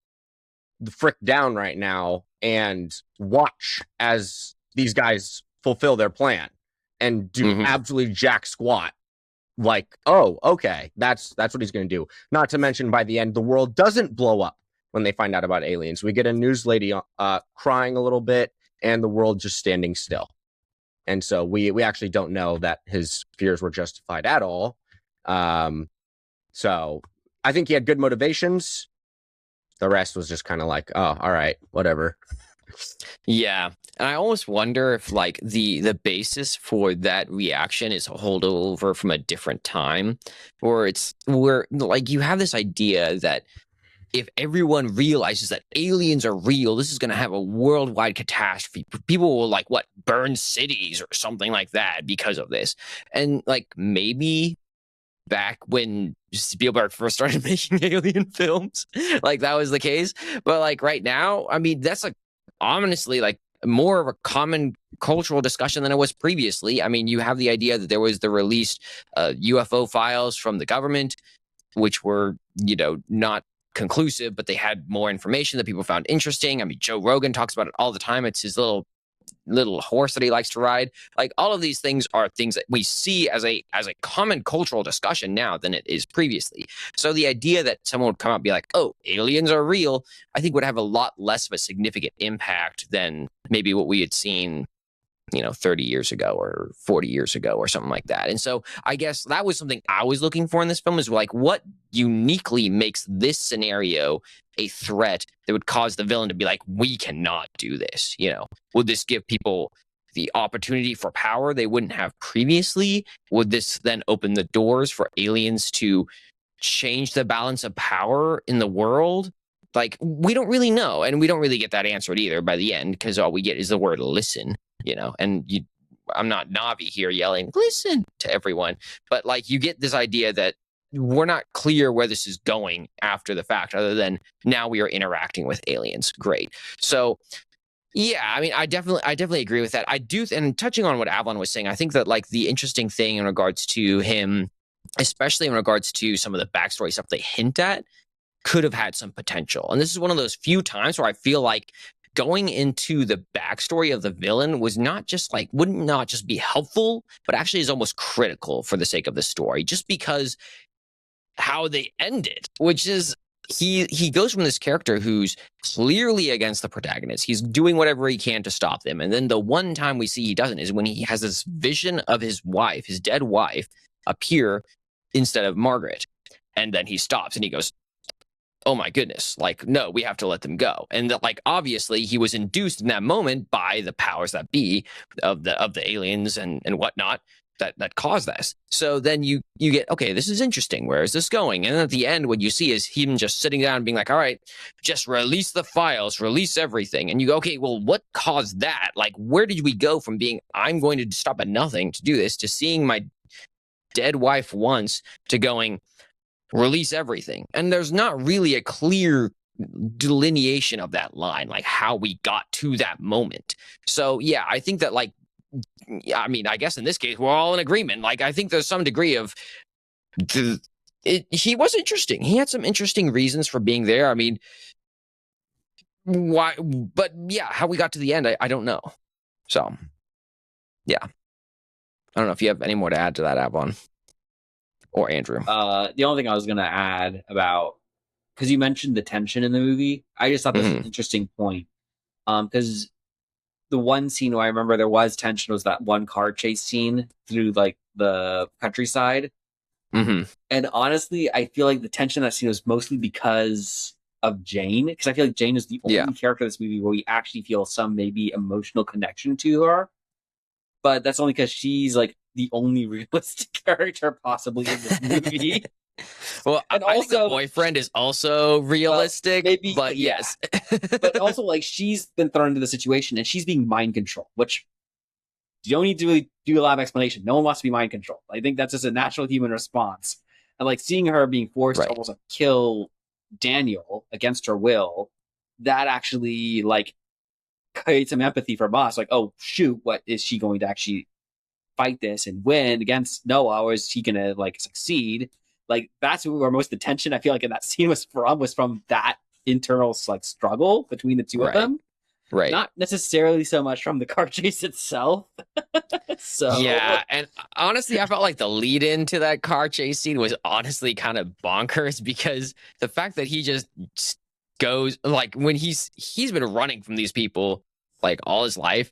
the frick down right now and watch as these guys fulfill their plan and do absolutely jack squat. Like, oh, okay, that's what he's going to do. Not to mention, by the end, the world doesn't blow up when they find out about aliens. We get a news lady crying a little bit, and the world just standing still. And so we actually don't know that his fears were justified at all. So I think he had good motivations. The rest was just kind of like, oh, all right, whatever. Yeah. And I almost wonder if like the basis for that reaction is a holdover from a different time, or it's where like you have this idea that if everyone realizes that aliens are real, this is going to have a worldwide catastrophe. People will like burn cities or something like that because of this. And like maybe back when Spielberg first started making alien films, like that was the case. But like right now, I mean, that's like honestly like more of a common cultural discussion than it was previously. I mean, you have the idea that there was the released UFO files from the government, which were, not conclusive, but they had more information that people found interesting. I mean, Joe Rogan talks about it all the time. It's his little horse that he likes to ride. Like all of these things are things that we see as a common cultural discussion now than it is previously. So the idea that someone would come out and be like, oh, aliens are real, I think would have a lot less of a significant impact than maybe what we had seen 30 years ago or 40 years ago or something like that. And so I guess that was something I was looking for in this film, is like, what uniquely makes this scenario a threat that would cause the villain to be like, we cannot do this? Would this give people the opportunity for power they wouldn't have previously? Would this then open the doors for aliens to change the balance of power in the world? Like, we don't really know. And we don't really get that answered either by the end, because all we get is the word listen. I'm not Navi here yelling, listen to everyone, but like you get this idea that we're not clear where this is going after the fact, other than now we are interacting with aliens. Great. So yeah, I mean, I definitely agree with that. I do. And touching on what Avalon was saying, I think that like the interesting thing in regards to him, especially in regards to some of the backstory stuff they hint at, could have had some potential. And this is one of those few times where I feel like going into the backstory of the villain would not just be helpful, but actually is almost critical for the sake of the story, just because how they end it, which is he goes from this character who's clearly against the protagonist. He's doing whatever he can to stop them. And then the one time we see he doesn't is when he has this vision of his wife, his dead wife, appear instead of Margaret. And then he stops and he goes, oh my goodness, like, no, we have to let them go. And that, like, obviously he was induced in that moment by the powers that be of the aliens and whatnot that caused this. So then you get, okay, this is interesting. Where is this going? And then at the end, what you see is him just sitting down and being like, all right, just release the files, release everything. And you go, okay, well, what caused that? Like, where did we go from being, I'm going to stop at nothing to do this, to seeing my dead wife once, to going, release everything? And there's not really a clear delineation of that line, like how we got to that moment. So yeah, I think that, like, I mean, I guess in this case we're all in agreement. Like, I think there's some degree of he was interesting. He had some interesting reasons for being there. I mean, why? But yeah, how we got to the end, I don't know. So Yeah. I don't know if you have any more to add to that, Avalon or Andrew. The only thing I was gonna add about, because you mentioned the tension in the movie, I just thought this was an interesting point. Because the one scene where I remember there was tension was that one car chase scene through like the countryside. And honestly, I feel like the tension in that scene was mostly because of Jane, because I feel like Jane is the only character in this movie where we actually feel some maybe emotional connection to her. But that's only because she's like the only realistic character possibly in this movie. Well, And I think the also, boyfriend is also realistic, maybe, but yeah. yes. But also, like, she's been thrown into the situation and she's being mind controlled, which you don't need to really do a lot of explanation. No one wants to be mind controlled. I think that's just a natural human response. And like seeing her being forced to Right. almost kill Daniel against her will, that actually like creates some empathy from us. Like, oh shoot, what is she going to actually fight this and win against Noah, or is she gonna like succeed? Like that's where most of the tension I feel like in that scene was from that internal like struggle between the two of them. Right. Not necessarily so much from the car chase itself. So yeah, and honestly, I felt like the lead into that car chase scene was honestly kind of bonkers because the fact that he just goes like when he's been running from these people like all his life,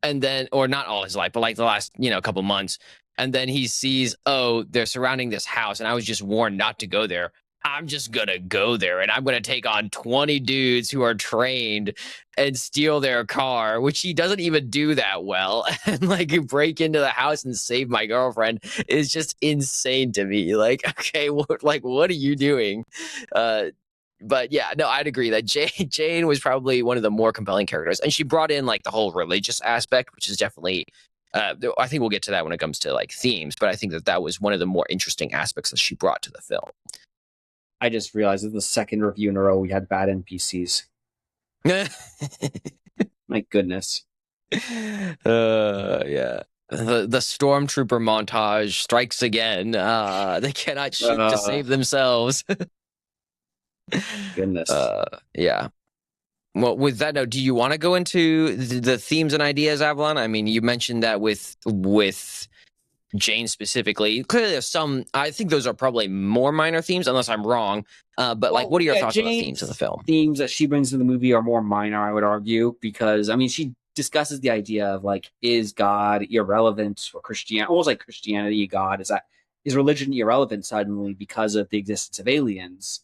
and then or not all his life, but like the last couple months, and then he sees, oh, they're surrounding this house, and I was just warned not to go there. I'm just gonna go there and I'm gonna take on 20 dudes who are trained and steal their car, which he doesn't even do that well. And like break into the house and save my girlfriend is just insane to me. Like, okay, what are you doing? But yeah, no, I'd agree that Jane was probably one of the more compelling characters, and she brought in like the whole religious aspect, which is definitely. I think we'll get to that when it comes to like themes, but I think that was one of the more interesting aspects that she brought to the film. I just realized it's the second review in a row we had bad NPCs. My goodness. Yeah. The stormtrooper montage strikes again. They cannot shoot to save themselves. Goodness. Yeah. Well, with that note, do you want to go into the themes and ideas, Avalon? I mean, you mentioned that with Jane specifically. Clearly, there's some. I think those are probably more minor themes, unless I'm wrong. But like, what are your thoughts on the themes of the film? Themes that she brings to the movie are more minor, I would argue, because I mean, she discusses the idea of like, is God irrelevant or Christianity? Almost like Christianity, God is religion irrelevant suddenly because of the existence of aliens?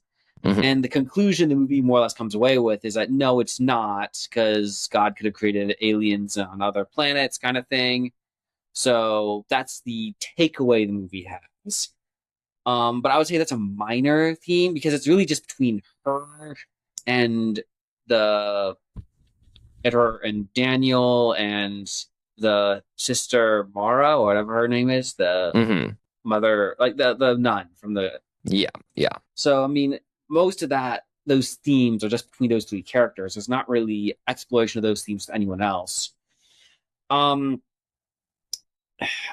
And the conclusion the movie more or less comes away with is that no, it's not, because God could have created aliens on other planets, kind of thing. So that's the takeaway the movie has. But I would say that's a minor theme because it's really just between her and her and Daniel and the sister Mara or whatever her name is, the mother, like the nun from the yeah. So I mean, most of those themes are just between those three characters. There's not really exploration of those themes to anyone else. I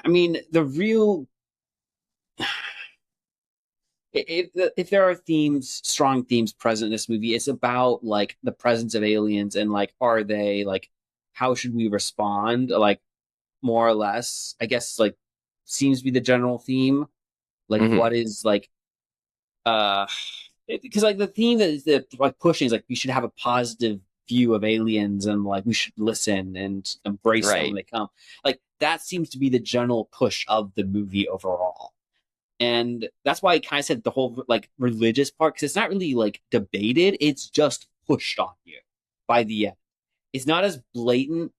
mean, the real if there are strong themes present in this movie, it's about like the presence of aliens and like, are they like, how should we respond? Like, more or less, I guess, like, seems to be the general theme. Like, what is like, because like the theme that like pushing is like we should have a positive view of aliens and like we should listen and embrace them when they come. Like that seems to be the general push of the movie overall. And that's why I kind of said the whole like religious part, because it's not really like debated, it's just pushed on you by the end. It's not as blatant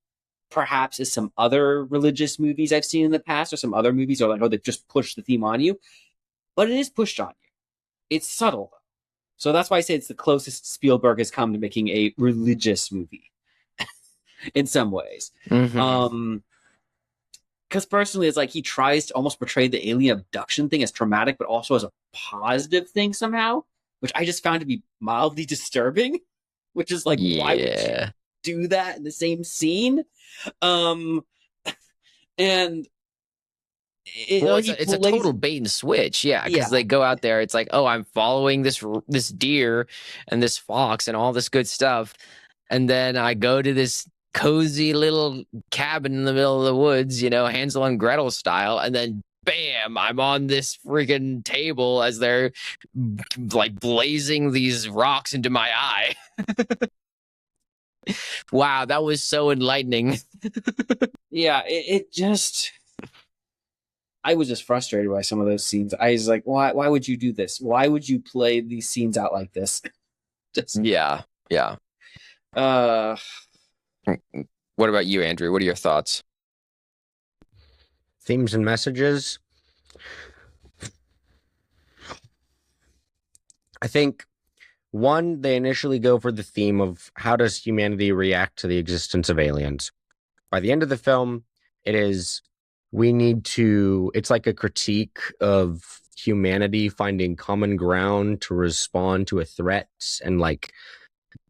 perhaps as some other religious movies I've seen in the past, or some other movies are like, oh, they just push the theme on you, but it is pushed on you. It's subtle though. So that's why I say it's the closest Spielberg has come to making a religious movie in some ways. Because personally, it's like he tries to almost portray the alien abduction thing as traumatic, but also as a positive thing somehow, which I just found to be mildly disturbing. Which is like, why would you do that in the same scene? And it's a total bait and switch, because they go out there. It's like, oh, I'm following this deer and this fox and all this good stuff, and then I go to this cozy little cabin in the middle of the woods, you know, Hansel and Gretel style, and then bam, I'm on this freaking table as they're like blazing these rocks into my eye. Wow, that was so enlightening. Yeah, it just. I was just frustrated by some of those scenes. I was like, why would you do this? Why would you play these scenes out like this? Just, Yeah, yeah. uh, What about you, Andrew? What are your thoughts? Themes and messages. I think one, they initially go for the theme of how does humanity react to the existence of aliens. By the end of the film, it is it's like a critique of humanity finding common ground to respond to a threat and like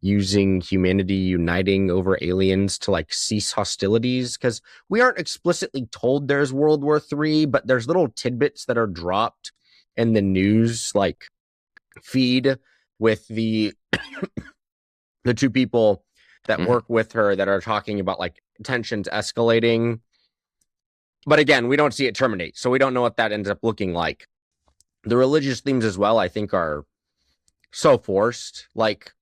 using humanity uniting over aliens to like cease hostilities, because we aren't explicitly told there's World War III, but there's little tidbits that are dropped in the news like feed with the the two people that work with her that are talking about like tensions escalating. But again, we don't see it terminate, so we don't know what that ends up looking like. The religious themes as well, I think, are so forced. Like,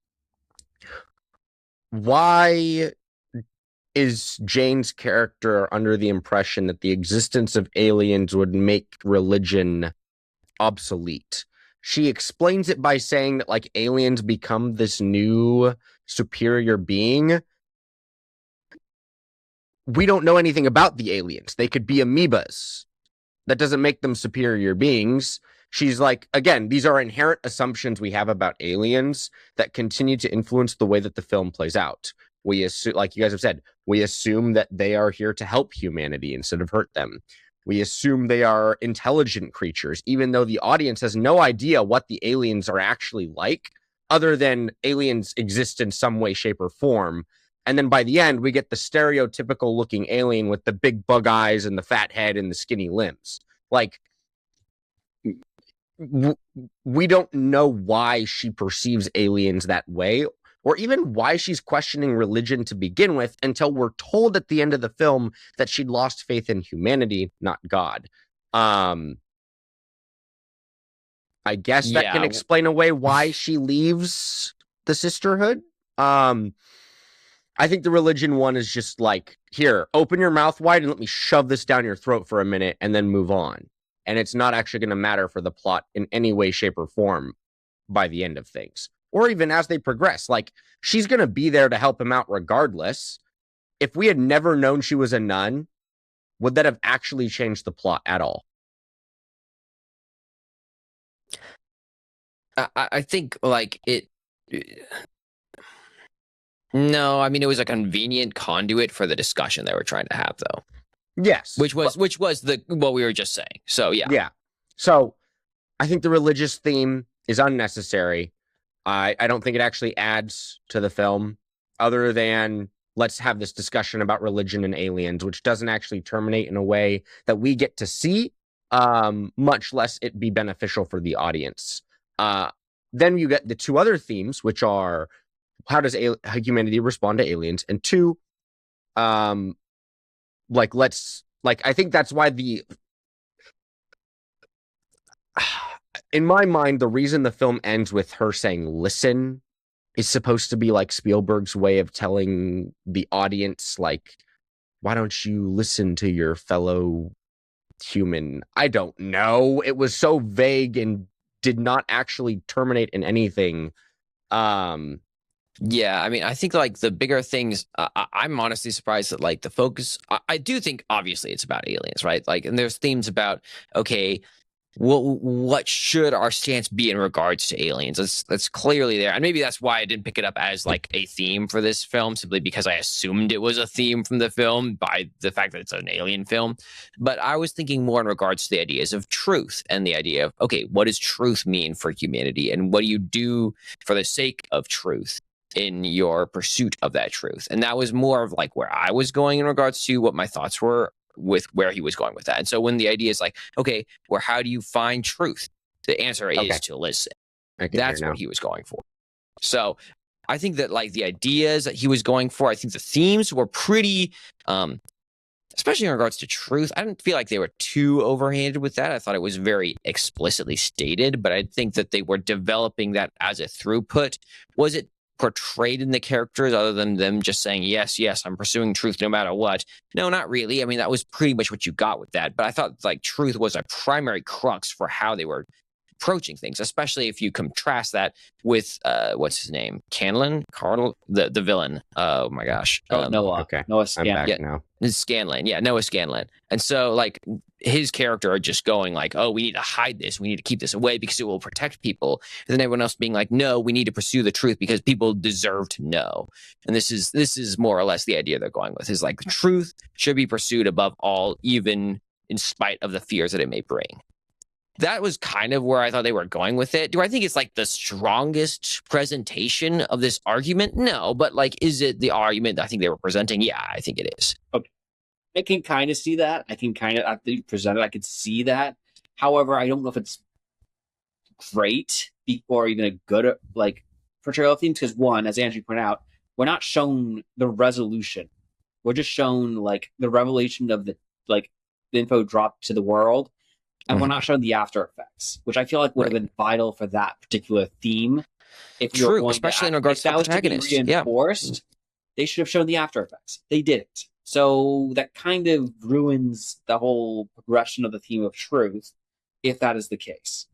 why is Jane's character under the impression that the existence of aliens would make religion obsolete? She explains it by saying that like aliens become this new superior being. We don't know anything about the aliens. They could be amoebas. That doesn't make them superior beings. She's like, again, these are inherent assumptions we have about aliens that continue to influence the way that the film plays out. We assume, like you guys have said, we assume that they are here to help humanity instead of hurt them. We assume they are intelligent creatures, even though the audience has no idea what the aliens are actually like, other than aliens exist in some way, shape, or form. And then by the end, we get the stereotypical looking alien with the big bug eyes and the fat head and the skinny limbs. Like, we don't know why she perceives aliens that way, or even why she's questioning religion to begin with, until we're told at the end of the film that she'd lost faith in humanity, not God. I guess that can explain away why she leaves the sisterhood. I think the religion one is just like, here, open your mouth wide and let me shove this down your throat for a minute and then move on. And it's not actually going to matter for the plot in any way, shape, or form by the end of things. Or even as they progress. Like, she's going to be there to help him out regardless. If we had never known she was a nun, would that have actually changed the plot at all? I think like it. No, I mean it was a convenient conduit for the discussion they were trying to have, though. Yes, which was what we were just saying. So yeah. So I think the religious theme is unnecessary. I don't think it actually adds to the film, other than let's have this discussion about religion and aliens, which doesn't actually terminate in a way that we get to see, much less it be beneficial for the audience. Then you get the two other themes, which are how does humanity respond to aliens, and two, I think that's why in my mind, the reason the film ends with her saying listen is supposed to be like Spielberg's way of telling the audience, like, why don't you listen to your fellow human? I don't know. It was so vague and did not actually terminate in anything. Yeah, I mean, I think like the bigger things, I'm honestly surprised that like the focus, I do think obviously it's about aliens, right? Like, and there's themes about, okay, what should our stance be in regards to aliens? That's clearly there. And maybe that's why I didn't pick it up as like a theme for this film, simply because I assumed it was a theme from the film by the fact that it's an alien film. But I was thinking more in regards to the ideas of truth and the idea of, okay, what does truth mean for humanity? And what do you do for the sake of truth in your pursuit of that truth? And that was more of like where I was going in regards to what my thoughts were with where he was going with that. And so when the idea is like, okay, well, how do you find truth? The answer is to listen. That's what he was going for. So I think that like the ideas that he was going for, I think the themes were pretty, especially in regards to truth. I didn't feel like they were too overhanded with that. I thought it was very explicitly stated, but I think that they were developing that as a throughput. Was it portrayed in the characters other than them just saying, yes, yes, I'm pursuing truth no matter what? No, not really. I mean, that was pretty much what you got with that. But I thought like truth was a primary crux for how they were approaching things, especially if you contrast that with what's his name, Scanlon, Carl, the villain. Oh my gosh, Noah. Okay, Noah I'm back Scanlon. now. Scanlon, yeah, Noah Scanlon. And so like his character are just going like, oh, we need to hide this, we need to keep this away because it will protect people, and then everyone else being like, no, we need to pursue the truth because people deserve to know. And this is more or less the idea they're going with, is like the truth should be pursued above all, even in spite of the fears that it may bring. That was kind of where I thought they were going with it. Do I think it's like the strongest presentation of this argument? No, but like, is it the argument I think they were presenting? Yeah, I think it is. Okay. I can kind of see that. I can kind of, after you present it, I could see that. However, I don't know if it's great or even a good like portrayal of themes, because one, as Andrew pointed out, we're not shown the resolution. We're just shown like the revelation of the info dropped to the world, and we're not shown the after effects, which I feel like would have been vital for that particular theme. If you were True, going especially in to, regards if to that was to be protagonists. Yeah. reinforced, they should have shown the after effects. They didn't. So that kind of ruins the whole progression of the theme of truth, if that is the case.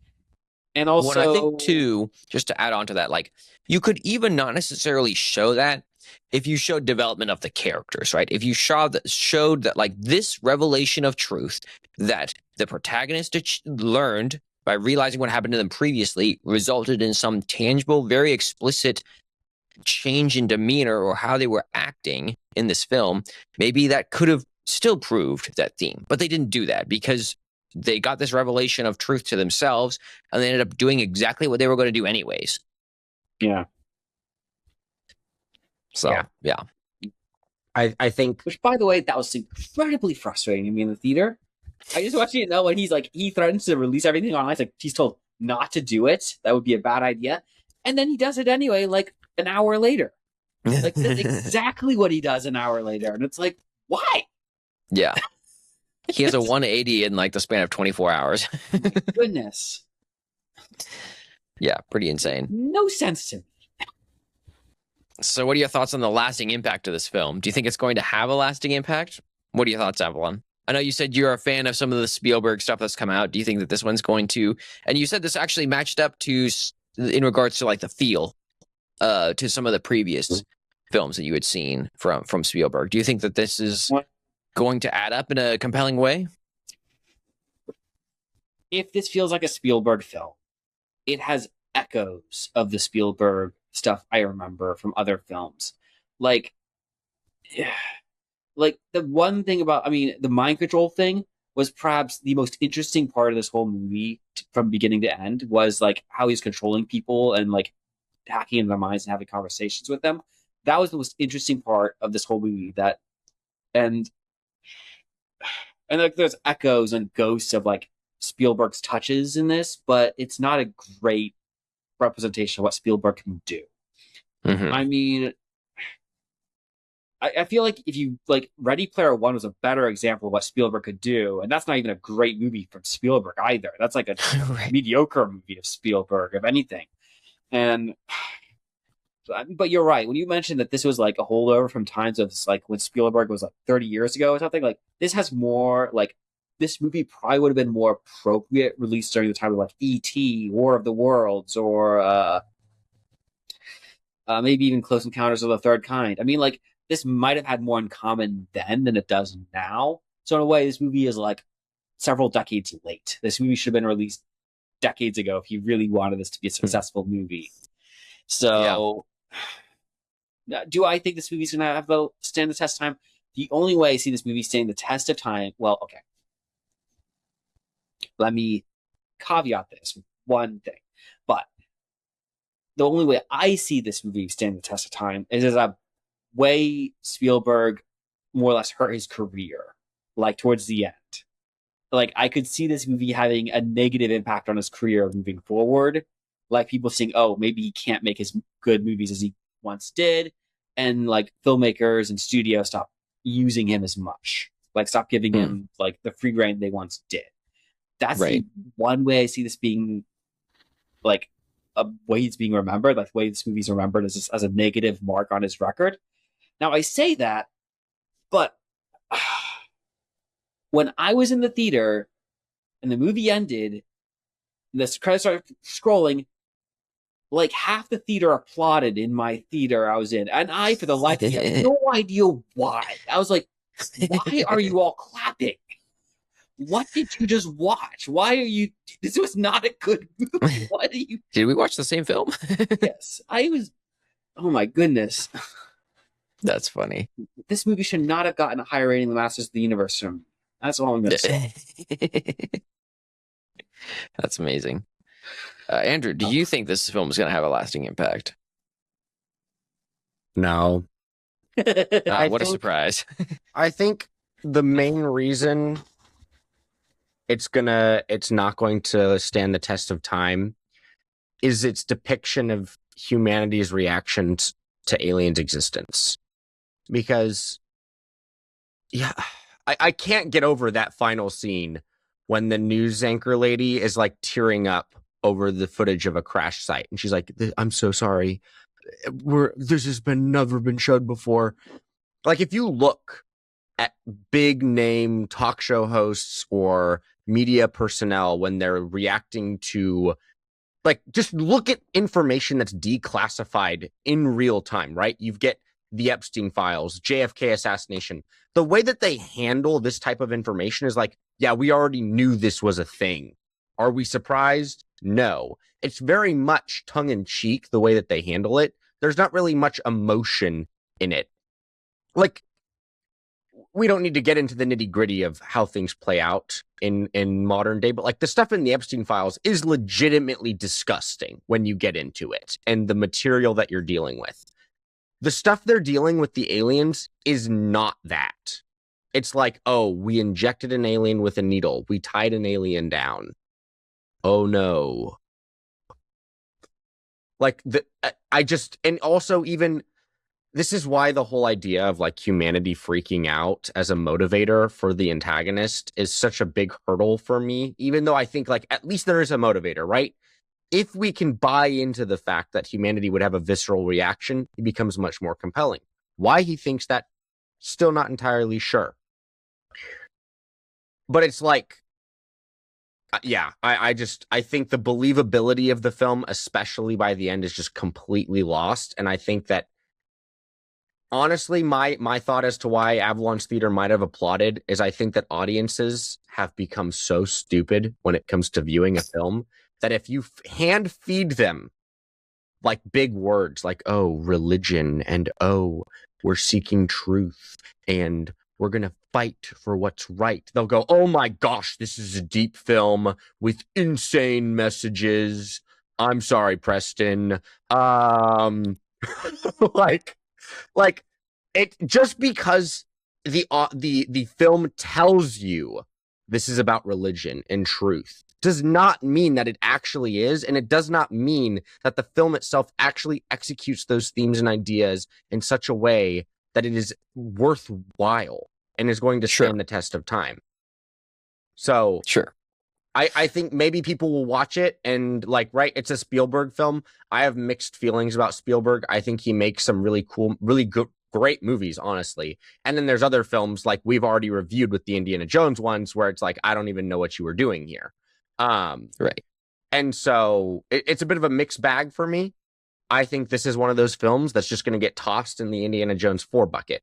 And also, what I think too, just to add on to that, like you could even not necessarily show that if you showed development of the characters, right? If you showed that like this revelation of truth that the protagonist learned by realizing what happened to them previously resulted in some tangible, very explicit change in demeanor or how they were acting in this film, maybe that could have still proved that theme. But they didn't do that because they got this revelation of truth to themselves and they ended up doing exactly what they were going to do anyways. yeah. So, yeah. I think, Which, by the way, that was incredibly frustrating to me in the theater. I just want you to know when he's like, he threatens to release everything online. It's like he's told not to do it. That would be a bad idea. And then he does it anyway, like an hour later. Like that's exactly what he does an hour later. And it's like, why? Yeah. He has a 180 in like the span of 24 hours. Goodness. Yeah, pretty insane. No sense to me. So what are your thoughts on the lasting impact of this film? Do you think it's going to have a lasting impact? What are your thoughts, Avalon? I know you said you're a fan of some of the Spielberg stuff that's come out. Do you think that this one's going to, and you said this actually matched up to, in regards to like the feel, to some of the previous films that you had seen from Spielberg. Do you think that this is going to add up in a compelling way? If this feels like a Spielberg film, it has echoes of the Spielberg stuff I remember from other films. Like the one thing about, I mean, the mind control thing was perhaps the most interesting part of this whole movie from beginning to end, was like how he's controlling people and like hacking into their minds and having conversations with them. That was the most interesting part of this whole movie. That and like there's echoes and ghosts of like Spielberg's touches in this, but it's not a great representation of what Spielberg can do. Mm-hmm. I mean, I feel like if you like Ready Player One was a better example of what Spielberg could do, and that's not even a great movie from Spielberg either. That's like a Right. mediocre movie of Spielberg, if anything. And but you're right when you mentioned that this was like a holdover from times of like when Spielberg was like 30 years ago or something. Like this has more like, this movie probably would have been more appropriate released during the time of like E.T., War of the Worlds, or maybe even Close Encounters of the Third Kind. I mean, like this might have had more in common then than it does now. So in a way, this movie is like several decades late. This movie should have been released decades ago if you really wanted this to be a successful movie. So, do I think this movie's going to have to stand the test of time? The only way I see this movie standing the test of time, well, okay. Let me caveat this with one thing. But the only way I see this movie standing the test of time is as a way Spielberg more or less hurt his career, like towards the end. Like I could see this movie having a negative impact on his career moving forward. Like people saying, oh, maybe he can't make as good movies as he once did, and like filmmakers and studios stopped using him as much. Like stop giving him like the free reign they once did. That's Right. the one way I see this being like a way it's being remembered, like the way this movie's remembered as a negative mark on his record. Now I say that, but when I was in the theater and the movie ended, and the credits started scrolling, like half the theater applauded in my theater I was in, and I, for the life of me, have no idea why. I was like, "Why are you all clapping? What did you just watch? Why are you? This was not a good movie. What are you?" Did we watch the same film? Yes, I was. Oh my goodness, That's funny. this movie should not have gotten a higher rating than Masters of the Universe from. That's all I'm gonna say. That's amazing. Andrew, do you think this film is going to have a lasting impact? No. What a surprise. I think the main reason it's not going to stand the test of time is its depiction of humanity's reactions to aliens' existence. Because, yeah, I can't get over that final scene when the news anchor lady is like tearing up over the footage of a crash site, and she's like, "I'm so sorry. This has never been showed before." Like, if you look at big name talk show hosts or media personnel when they're reacting to, like, just look at information that's declassified in real time, right? You get the Epstein files, JFK assassination. The way that they handle this type of information is like, yeah, we already knew this was a thing. Are we surprised? No. It's very much tongue in cheek the way that they handle it. There's not really much emotion in it. Like, we don't need to get into the nitty gritty of how things play out in modern day, but like the stuff in the Epstein files is legitimately disgusting when you get into it and the material that you're dealing with. The stuff they're dealing with the aliens is not that. It's like, oh, we injected an alien with a needle. We tied an alien down. Oh no. Like and also even this is why the whole idea of like humanity freaking out as a motivator for the antagonist is such a big hurdle for me, even though I think like at least there is a motivator, right? If we can buy into the fact that humanity would have a visceral reaction, it becomes much more compelling. Why he thinks that, still not entirely sure. But it's like, yeah, I think the believability of the film, especially by the end, is just completely lost. And I think that, honestly, my thought as to why Avalon's theater might have applauded is I think that audiences have become so stupid when it comes to viewing a film that if you hand feed them like big words like, oh, religion, and oh, we're seeking truth, and we're going to fight for what's right, they'll go, oh my gosh, this is a deep film with insane messages. I'm sorry, Preston. like it just because the film tells you this is about religion and truth does not mean that it actually is, and it does not mean that the film itself actually executes those themes and ideas in such a way that it is worthwhile and is going to stand the test of time. So sure. I think maybe people will watch it and like, right, it's a Spielberg film. I have mixed feelings about Spielberg. I think he makes some really cool, really good, great movies, honestly. And then there's other films like we've already reviewed with the Indiana Jones ones where it's like, I don't even know what you were doing here. Right. And so it's a bit of a mixed bag for me. I think this is one of those films that's just going to get tossed in the Indiana Jones 4 bucket.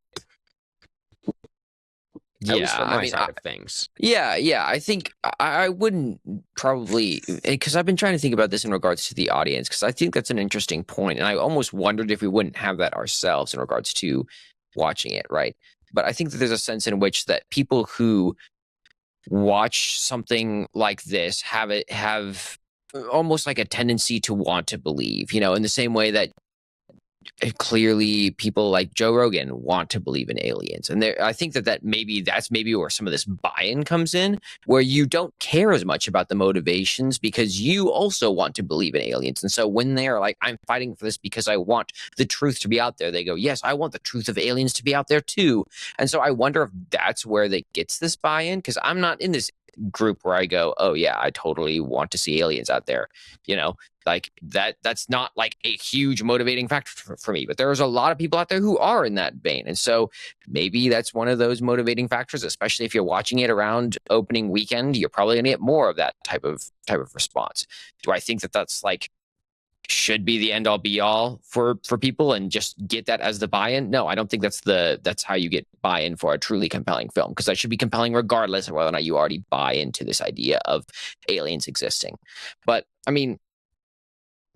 Yeah, I mean, side of things. Yeah, I think I wouldn't probably, because I've been trying to think about this in regards to the audience, because I think that's an interesting point, and I almost wondered if we wouldn't have that ourselves in regards to watching it, right? But I think that there's a sense in which that people who watch something like this have almost like a tendency to want to believe, in the same way that clearly people like Joe Rogan want to believe in aliens. And I think that's maybe where some of this buy-in comes in, where you don't care as much about the motivations because you also want to believe in aliens. And so when they're like, I'm fighting for this because I want the truth to be out there, they go, yes, I want the truth of aliens to be out there too. And so I wonder if that's where they gets this buy-in, because I'm not in this group where I go, oh yeah, I totally want to see aliens out there. You know, like that's not like a huge motivating factor for me, but there's a lot of people out there who are in that vein. And so maybe that's one of those motivating factors, especially if you're watching it around opening weekend. You're probably going to get more of that type of response. Do I think that that's like should be the end all be all for people and just get that as the buy-in? No, I don't think that's how you get buy-in for a truly compelling film, because that should be compelling regardless of whether or not you already buy into this idea of aliens existing. But I mean,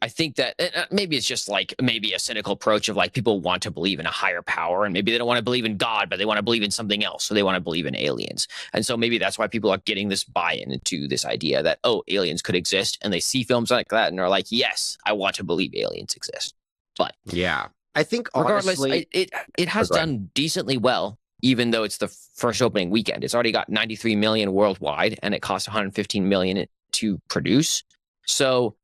I think that maybe it's just like maybe a cynical approach of like people want to believe in a higher power, and maybe they don't want to believe in God, but they want to believe in something else. So they want to believe in aliens. And so maybe that's why people are getting this buy-in into this idea that, oh, aliens could exist. And they see films like that and they're like, yes, I want to believe aliens exist. But yeah, I think regardless, honestly, it has done decently well, even though it's the first opening weekend. It's already got 93 million worldwide, and it cost 115 million to produce. So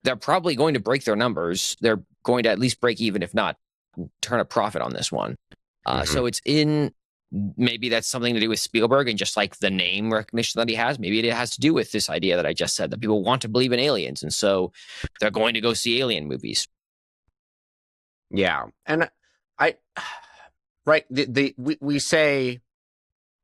they're probably going to break their numbers. They're going to at least break even, if not turn a profit on this one. So it's in, maybe that's something to do with Spielberg and just like the name recognition that he has. Maybe it has to do with this idea that I just said, that people want to believe in aliens. And so they're going to go see alien movies. Yeah. And right. We say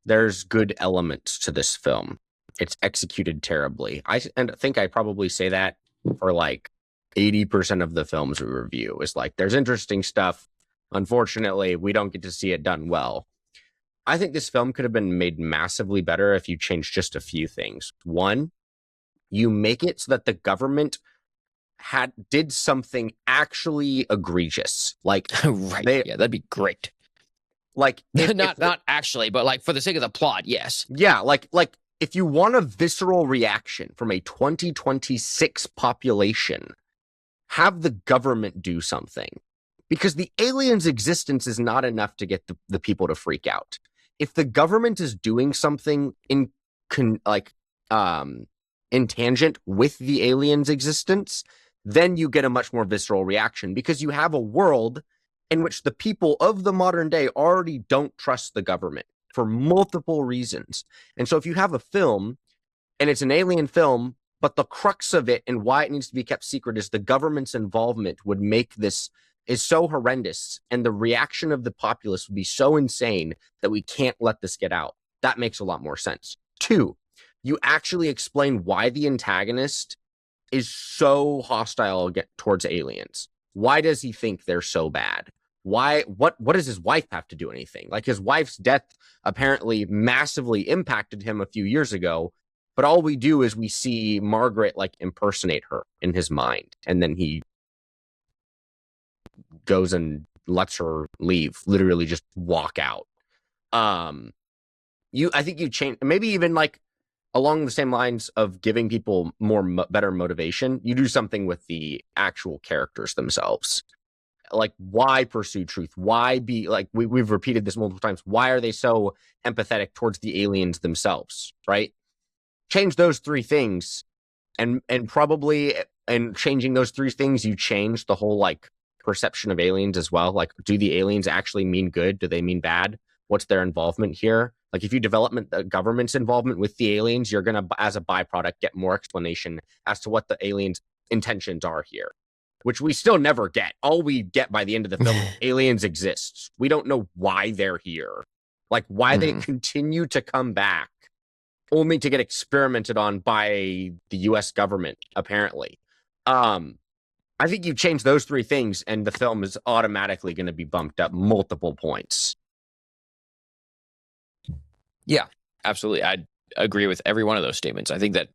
there's good elements to this film. It's executed terribly. I think I probably say that for like 80% of the films we review. Is like, there's interesting stuff. Unfortunately, we don't get to see it done well. I think this film could have been made massively better if you changed just a few things. One, you make it so that the government did something actually egregious. Like, right. Yeah, that'd be great. Like, not actually, but like for the sake of the plot, yes. Yeah, like if you want a visceral reaction from a 2026 population, have the government do something. Because the aliens' existence is not enough to get the people to freak out. If the government is doing something in tangent with the aliens' existence, then you get a much more visceral reaction, because you have a world in which the people of the modern day already don't trust the government for multiple reasons. And so if you have a film and it's an alien film, but the crux of it and why it needs to be kept secret is the government's involvement would make this is so horrendous, and the reaction of the populace would be so insane that we can't let this get out. That makes a lot more sense. Two, you actually explain why the antagonist is so hostile towards aliens. Why does he think they're so bad? Why? What does his wife have to do anything? Like, his wife's death apparently massively impacted him a few years ago, but all we do is we see Margaret like impersonate her in his mind, and then he goes and lets her leave, literally just walk out. I think you change, maybe even like along the same lines of giving people better motivation. You do something with the actual characters themselves. Like, why pursue truth? Why be like, we've repeated this multiple times. Why are they so empathetic towards the aliens themselves? Right? Change those three things, and probably in changing those three things, you change the whole like perception of aliens as well. Like, do the aliens actually mean good? Do they mean bad? What's their involvement here? Like, if you develop the government's involvement with the aliens, you're gonna, as a byproduct, get more explanation as to what the aliens' intentions are here, which we still never get. All we get by the end of the film, aliens exist. We don't know why they're here, like why they continue to come back, only to get experimented on by the U.S. government, apparently. I think you change those three things, and the film is automatically going to be bumped up multiple points. Yeah, absolutely. I agree with every one of those statements. I think that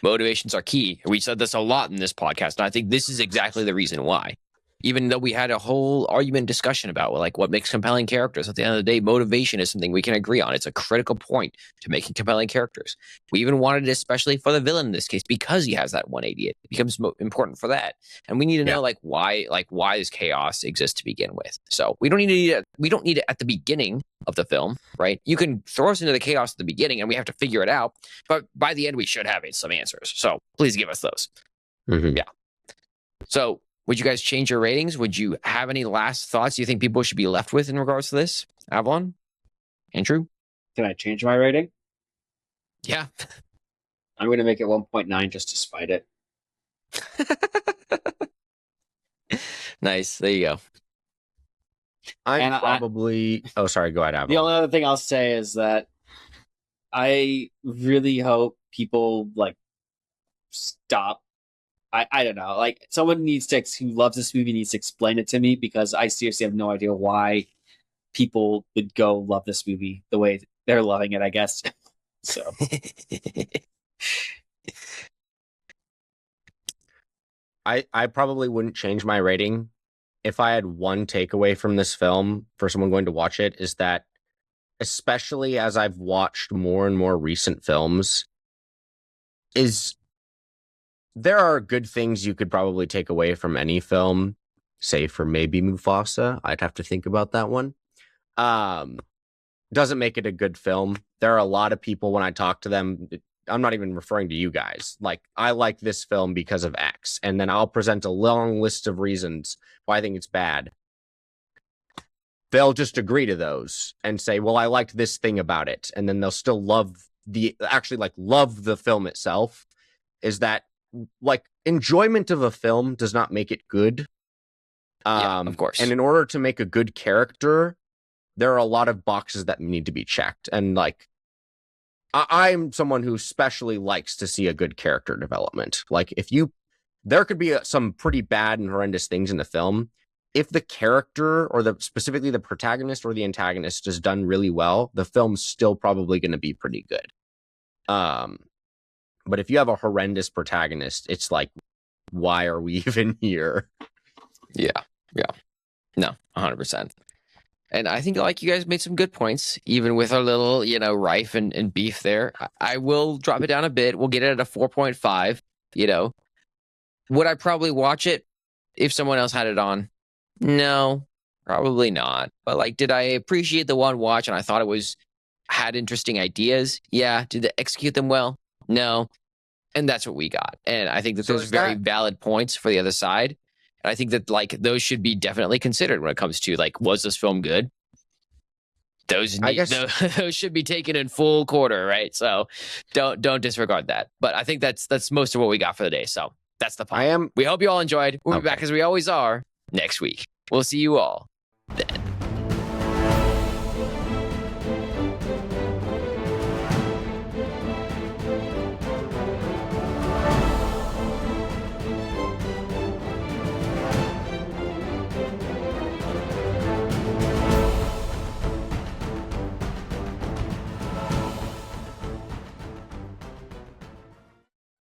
motivations are key. We said this a lot in this podcast, and I think this is exactly the reason why. Even though we had a whole argument discussion about like what makes compelling characters, at the end of the day, motivation is something we can agree on. It's a critical point to making compelling characters. We even wanted it, especially for the villain in this case, because he has that 180. It becomes important for that, and we need to know why does chaos exist to begin with. So we don't need it at the beginning of the film, right? You can throw us into the chaos at the beginning, and we have to figure it out. But by the end, we should have some answers. So please give us those. Mm-hmm. Yeah. So, would you guys change your ratings? Would you have any last thoughts you think people should be left with in regards to this? Avalon? Andrew? Can I change my rating? Yeah. I'm going to make it 1.9 just to spite it. Nice. There you go. Oh, sorry. Go ahead, Avalon. The only other thing I'll say is that I really hope people stop. I don't know. Like, someone who loves this movie needs to explain it to me, because I seriously have no idea why people would go love this movie the way they're loving it, I guess. So I probably wouldn't change my rating. If I had one takeaway from this film for someone going to watch it, is that, especially as I've watched more and more recent films, is there are good things you could probably take away from any film, save for maybe Mufasa. I'd have to think about that one. Doesn't make it a good film. There are a lot of people, when I talk to them, I'm not even referring to you guys, like, I like this film because of X, and then I'll present a long list of reasons why I think it's bad. They'll just agree to those and say, well, I liked this thing about it, and then they'll still love the film itself. Is that, like, enjoyment of a film does not make it good. Yeah, of course. And in order to make a good character, there are a lot of boxes that need to be checked. And, like, I'm someone who especially likes to see a good character development. Like, there could be some pretty bad and horrendous things in the film. If the character, or specifically the protagonist or the antagonist, is done really well, the film's still probably going to be pretty good. But if you have a horrendous protagonist, it's like, why are we even here? Yeah. No, 100%. And I think, like, you guys made some good points, even with our little, rife and beef there. I will drop it down a bit. We'll get it at a 4.5. Would I probably watch it if someone else had it on? No, probably not. But, like, did I appreciate the one watch and I thought it had interesting ideas? Yeah. Did they execute them well? No. And that's what we got. And I think that there's very valid points for the other side. And I think that, like, those should be definitely considered when it comes to, like, was this film good? Those should be taken in full quarter, right? So don't disregard that. But I think that's most of what we got for the day. So that's the point. We hope you all enjoyed. We'll be back, as we always are, next week. We'll see you all